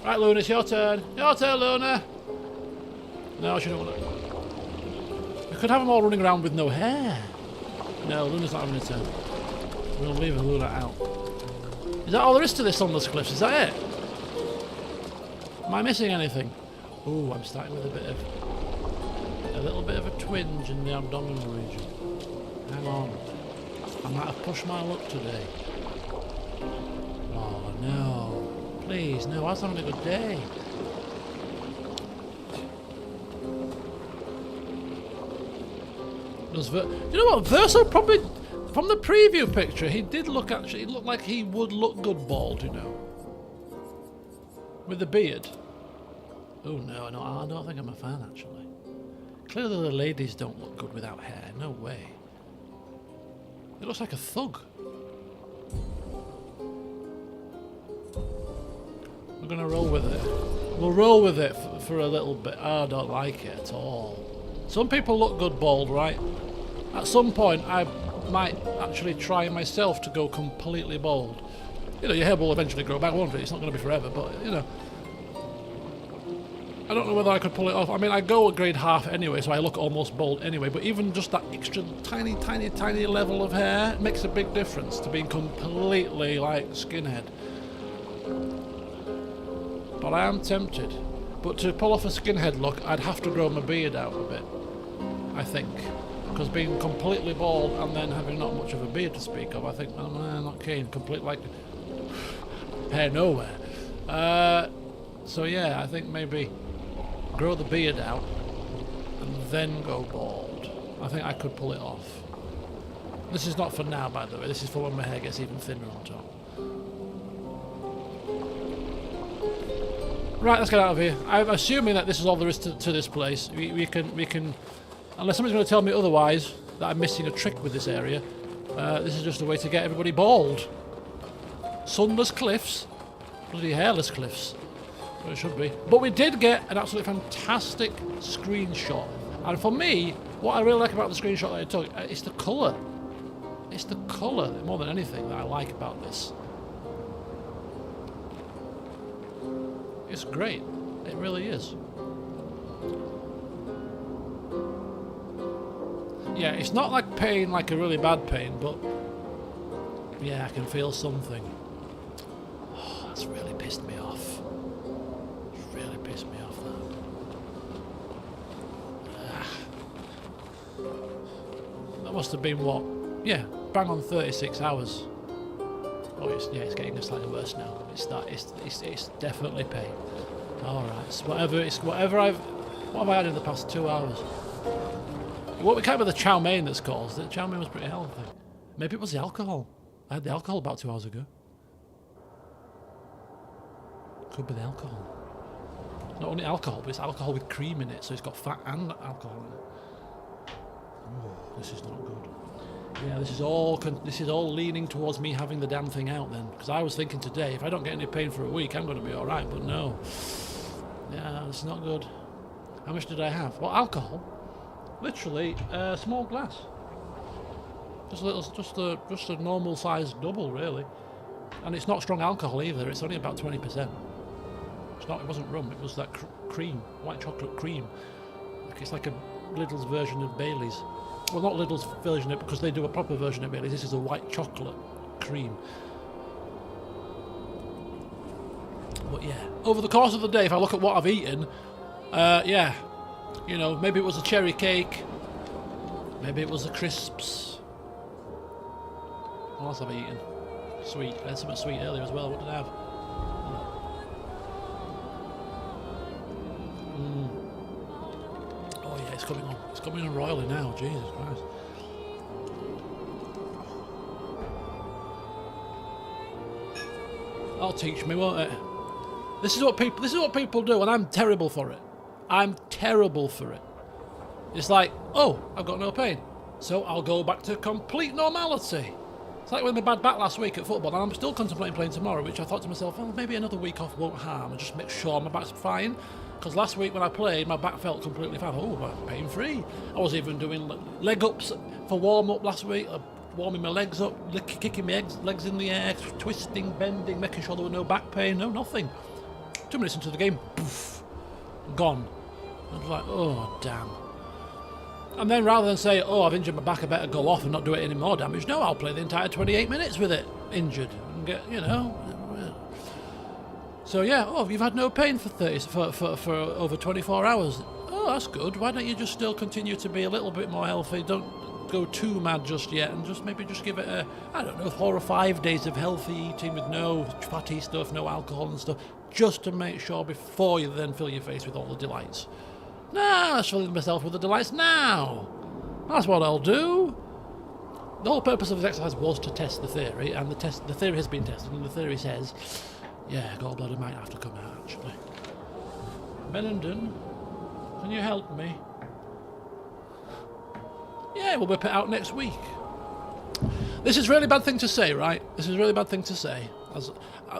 Right, Luna, it's your turn. Your turn, Luna. No, she don't want to. We could have them all running around with no hair. No, Luna's not having a turn. We'll leave Luna out. Is that all there is to this Sunless Cliffs? Is that it? Am I missing anything? Ooh, I'm starting with a little bit of a twinge in the abdominal region. Hang on. I might have pushed my luck today. Oh no. Please, no, I was having a good day. You know what? Verso probably, from the preview picture, he did look actually, it looked like he would look good bald, you know. With the beard. Oh no, I don't think I'm a fan actually. Clearly the ladies don't look good without hair, no way. It looks like a thug. We're gonna roll with it. We'll roll with it for a little bit. I don't like it at all. Some people look good bald, right? At some point, I might actually try myself to go completely bald. You know, your hair will eventually grow back, won't it? It's not going to be forever, but, you know. I don't know whether I could pull it off. I mean, I go a grade half anyway, so I look almost bald anyway, but even just that extra tiny level of hair makes a big difference to being completely, like, skinhead. But I am tempted. But to pull off a skinhead look, I'd have to grow my beard out a bit, I think. Because being completely bald and then having not much of a beard to speak of, I think, I'm not keen. Complete, like, hair nowhere. So yeah, I think maybe grow the beard out and then go bald. I think I could pull it off. This is not for now, by the way. This is for when my hair gets even thinner on top. Right, let's get out of here. I'm assuming that this is all there is to this place. We can, unless somebody's going to tell me otherwise, that I'm missing a trick with this area. This is just a way to get everybody bald. Sunless cliffs. Bloody hairless cliffs. Well, it should be. But we did get an absolutely fantastic screenshot. And for me, what I really like about the screenshot that I took, it's the colour. It's the colour, more than anything, that I like about this. It's great. It really is. Yeah, it's not like pain, like a really bad pain, but yeah, I can feel something. Oh, that's really pissed me off. It's really pissed me off, that. That must have been what? Yeah, bang on 36 hours. Oh, it's getting slightly worse now. It's definitely pain. Alright, so whatever what have I had in the past 2 hours? What we can't be the chow mein that's caused it. Chow mein was pretty healthy. Maybe it was the alcohol. I had the alcohol about 2 hours ago. Could be the alcohol. Not only alcohol, but it's alcohol with cream in it, so it's got fat and alcohol in it. Ooh, this is not good. Yeah, this is all leaning towards me having the damn thing out then. Because I was thinking today, if I don't get any pain for a week, I'm going to be alright, but no. Yeah, it's not good. How much did I have? Well, alcohol. Literally a small glass. Just a normal sized double, really. And it's not strong alcohol either. It's only about 20%. It wasn't rum. It was that cream, white chocolate cream. It's like a Lidl's version of Bailey's. Well, not Lidl's version of it, because they do a proper version of Bailey's. This is a white chocolate cream. But yeah, over the course of the day, if I look at what I've eaten, yeah, you know, maybe it was a cherry cake, maybe it was the crisps. What else have I eaten? Sweet. I had something sweet earlier as well. What did I have? Oh yeah, it's coming on. It's coming on royally now. Jesus Christ. That'll teach me, won't it? This is what people do, and I'm terrible for it. I'm terrible for it. It's like, oh, I've got no pain, so I'll go back to complete normality. It's like with my bad back last week at football, and I'm still contemplating playing tomorrow, which I thought to myself, well, maybe another week off won't harm, and just make sure my back's fine. Because last week when I played, my back felt completely fine. Oh, pain-free. I was even doing leg ups for warm-up last week, warming my legs up, kicking my legs in the air, twisting, bending, making sure there was no back pain. No, nothing. 2 minutes into the game, poof, gone. I was like, oh, damn. And then rather than say, oh, I've injured my back, I better go off and not do it any more damage, no, I'll play the entire 28 minutes with it injured and get, you know. So yeah, oh, you've had no pain for over 24 hours. Oh, that's good. Why don't you just still continue to be a little bit more healthy? Don't go too mad just yet, and just maybe just give it a, I don't know, 4 or 5 days of healthy eating with no fatty stuff, no alcohol and stuff, just to make sure before you then fill your face with all the delights. Nah, let's fill myself with the delights now. That's what I'll do. The whole purpose of this exercise was to test the theory, and the theory has been tested, and the theory says, yeah, gallbladder might have to come out, actually. Benenden, can you help me? Yeah, we'll whip it out next week. This is a really bad thing to say, right? This is a really bad thing to say.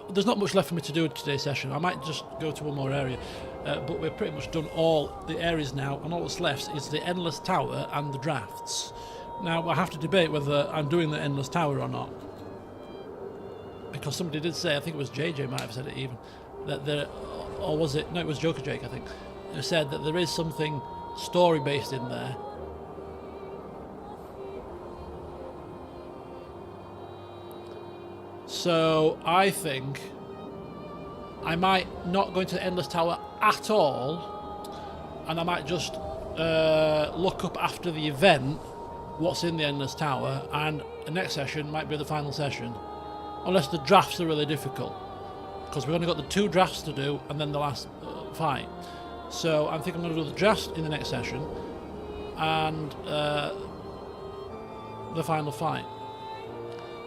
There's not much left for me to do in today's session. I might just go to one more area. But we've pretty much done all the areas now, and all that's left is the Endless Tower and the drafts. Now, I have to debate whether I'm doing the Endless Tower or not. Because somebody did say, I think it was JJ might have said it even, that there, or was it, no, it was Joker Jake, I think, who said that there is something story-based in there. So, I think I might not go into the Endless Tower at all, and I might just look up after the event what's in the Endless Tower, and the next session might be the final session, unless the drafts are really difficult, because we've only got the 2 drafts to do and then the last fight. So I think I'm going to do the drafts in the next session and the final fight,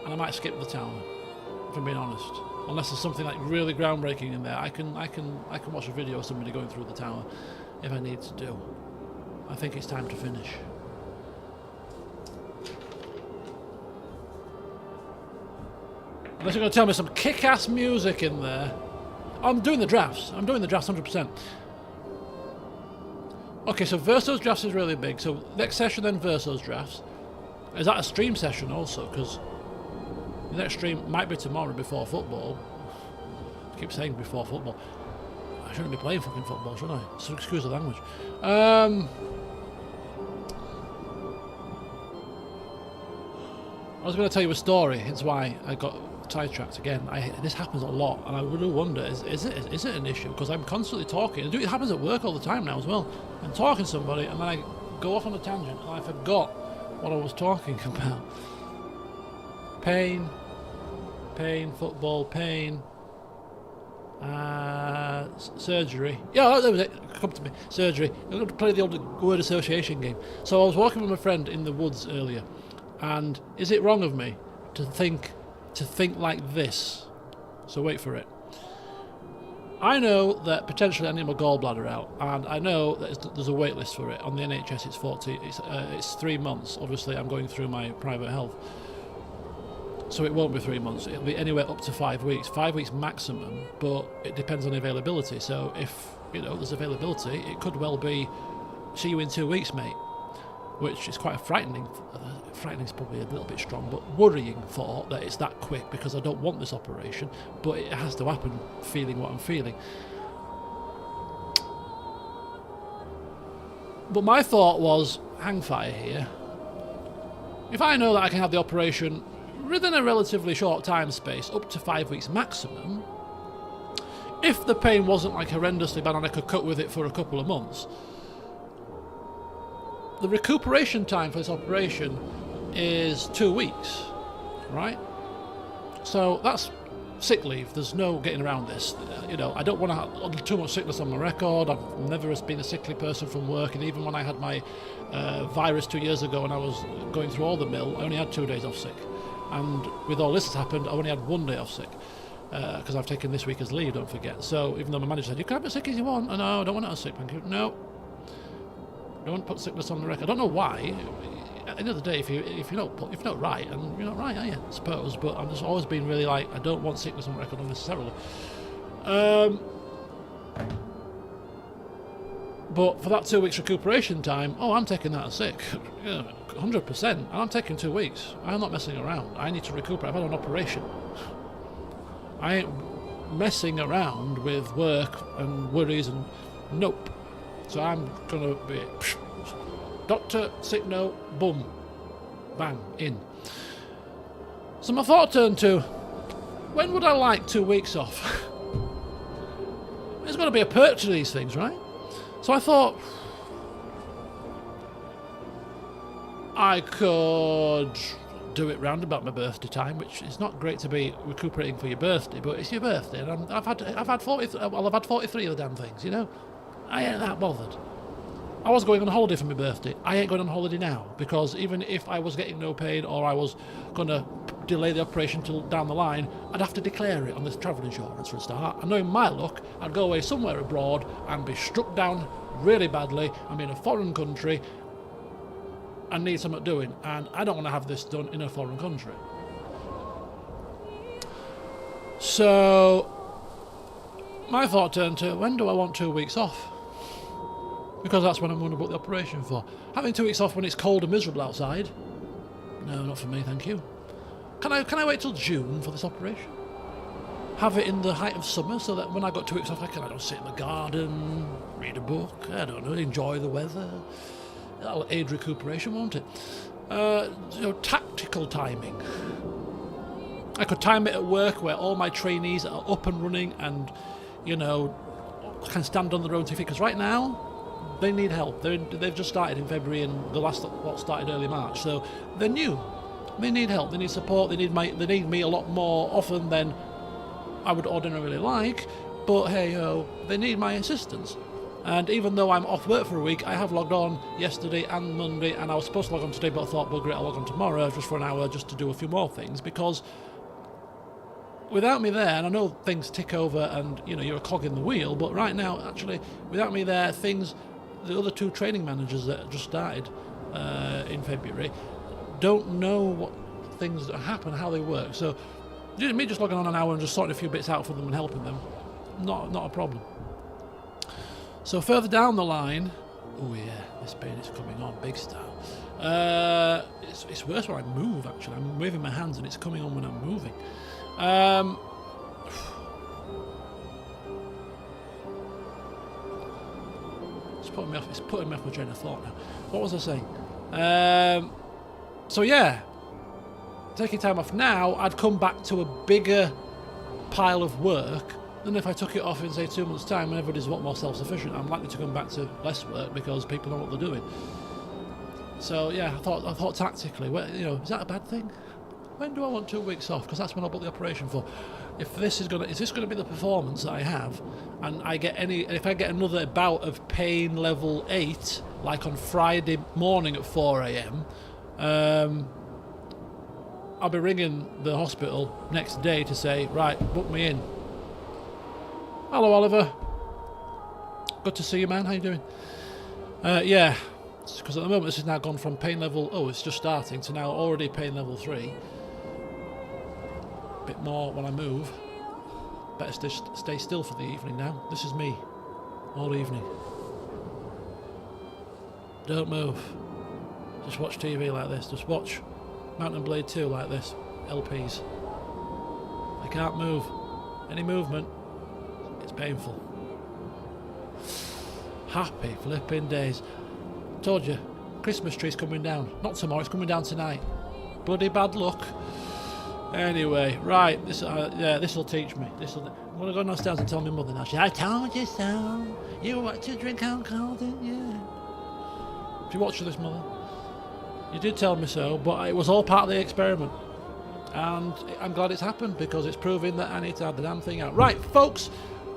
and I might skip the tower, if I'm being honest. Unless there's something like really groundbreaking in there, I can watch a video of somebody going through the tower if I need to do. I think it's time to finish. Unless you're going to tell me some kick-ass music in there. I'm doing the drafts. I'm doing the drafts 100%. Okay, so Verso's drafts is really big. So next session then Verso's drafts. Is that a stream session also? Because the next stream might be tomorrow before football. I keep saying before football. I shouldn't be playing fucking football, should I? So excuse the language. I was going to tell you a story. It's why I got sidetracked again. This happens a lot, and I do wonder, is it an issue? Because I'm constantly talking. It happens at work all the time now as well. I'm talking to somebody, and then I go off on a tangent, and I forgot what I was talking about. Pain, football, pain. Surgery. Yeah, that was it. Come to me. Surgery. I'm going to play the old word association game. So I was walking with my friend in the woods earlier, and is it wrong of me to think like this? So wait for it. I know that potentially I need my gallbladder out, and I know that there's a wait list for it. On the NHS, it's 3 months. Obviously, I'm going through my private health, so it won't be 3 months. It'll be anywhere up to 5 weeks. 5 weeks maximum, but it depends on availability. So if there's availability, it could well be see you in 2 weeks, mate. Which is quite a frightening is probably a little bit strong, but worrying thought that it's that quick, because I don't want this operation, but it has to happen feeling what I'm feeling. But my thought was, hang fire here. If I know that I can have the operation within a relatively short time space, up to 5 weeks maximum, if the pain wasn't like horrendously bad and I could cope with it for a couple of months, the recuperation time for this operation is 2 weeks, right? So that's sick leave. There's no getting around this. I don't want to have too much sickness on my record. I've never been a sickly person from work, and even when I had my virus 2 years ago and I was going through all the mill, I only had 2 days off sick. And with all this that's happened, I only had 1 day off sick, because I've taken this week as leave, don't forget. So even though my manager said, you can have as sick as you want, no, I don't want it as sick, thank you. No. Don't put sickness on the record. I don't know why. At the end of the day, if you're not right, and you're not right, are you? I suppose. But I've just always been really like, I don't want sickness on the record unnecessarily. But for that 2 weeks recuperation time, I'm taking that as sick, 100%. And I'm taking 2 weeks. I'm not messing around. I need to recuperate. I've had an operation. I ain't messing around with work and worries and nope. So I'm gonna be doctor, sick note, boom, bang, in. So my thought turned to, when would I like 2 weeks off? There's got to be a perk to these things, right? So I thought I could do it round about my birthday time, which is not great to be recuperating for your birthday, but it's your birthday, and I've had 43 of the damn things, I ain't that bothered. I was going on holiday for my birthday. I ain't going on holiday now, because even if I was getting no pain or I was going to delay the operation till down the line, I'd have to declare it on this travel insurance for a start. And knowing my luck, I'd go away somewhere abroad and be struck down really badly. I'm in a foreign country and need something doing, and I don't want to have this done in a foreign country. So my thought turned to, when do I want 2 weeks off? Because that's when I'm going to book the operation for. Having 2 weeks off when it's cold and miserable outside? No, not for me, thank you. Can I wait till June for this operation? Have it in the height of summer, so that when I got 2 weeks off, I can sit in the garden, read a book, I don't know, enjoy the weather. That'll aid recuperation, won't it? Tactical timing. I could time it at work where all my trainees are up and running and, can stand on their own 2 feet. Because right now, they need help. They've just started in February, and the last lot started early March. So they're new. They need help. They need support. They need me a lot more often than I would ordinarily like. But hey ho, they need my assistance. And even though I'm off work for a week, I have logged on yesterday and Monday, and I was supposed to log on today, but I thought, well, great, I'll log on tomorrow just for an hour, just to do a few more things, because without me there, and I know things tick over and you're a cog in the wheel, but right now, actually, without me there, the other 2 training managers that just started in February don't know what things that happen, how they work. So me just logging on an hour and just sorting a few bits out for them and helping them, not a problem. So further down the line, oh yeah, this pain is coming on big style. It's worse when I move, actually. I'm waving my hands and it's coming on when I'm moving. It's putting me off my train of thought now. What was I saying? So yeah, taking time off now, I'd come back to a bigger pile of work than if I took it off in, say, 2 months' time when everybody's a lot more self-sufficient. I'm likely to come back to less work because people know what they're doing. So yeah, I thought tactically, is that a bad thing? When do I want 2 weeks off? Because that's when I'll book the operation for. if this is gonna be the performance that I have, and if I get another bout of pain level 8, like on Friday morning at 4 a.m, I'll be ringing the hospital next day to say, right, book me in. Hello, Oliver. Good to see you, man. How you doing? Yeah, because at the moment this has now gone from pain level, it's just starting, to now already pain level 3. Bit more when I move. Better stay still for the evening now. This is me, all evening. Don't move. Just watch TV like this. Just watch Mountain Blade 2 like this. LPs. I can't move. Any movement, it's painful. Happy flipping days. Told you, Christmas tree's coming down. Not tomorrow, it's coming down tonight. Bloody bad luck. Anyway, right, this will teach me. I'm going to go downstairs and tell my mother now. I told you so. You want to drink alcohol, didn't you? If you watch this, Mother, you did tell me so, but it was all part of the experiment. And I'm glad it's happened, because it's proving that I need to have the damn thing out. Right, folks,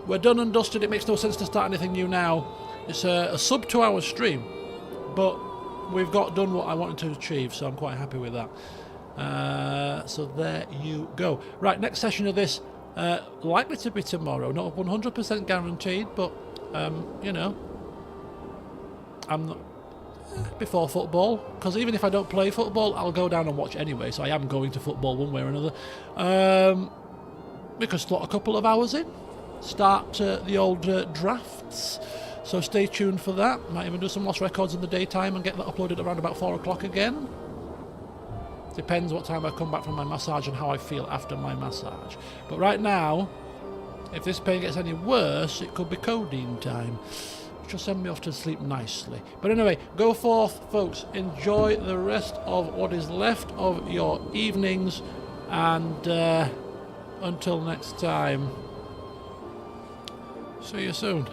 we're done and dusted. It makes no sense to start anything new now. It's a sub 2 hour stream, but we've done what I wanted to achieve, so I'm quite happy with that. So there you go. Right, next session of this, likely to be tomorrow. Not 100% guaranteed, but, you know, I'm not before football, because even if I don't play football, I'll go down and watch anyway, so I am going to football one way or another. We could slot a couple of hours in, start the old drafts, so stay tuned for that. Might even do some lost records in the daytime and get that uploaded around about 4 o'clock again. Depends what time I come back from my massage and how I feel after my massage. But right now, if this pain gets any worse, it could be codeine time, which will send me off to sleep nicely. But anyway, go forth, folks. Enjoy the rest of what is left of your evenings, and until next time, see you soon.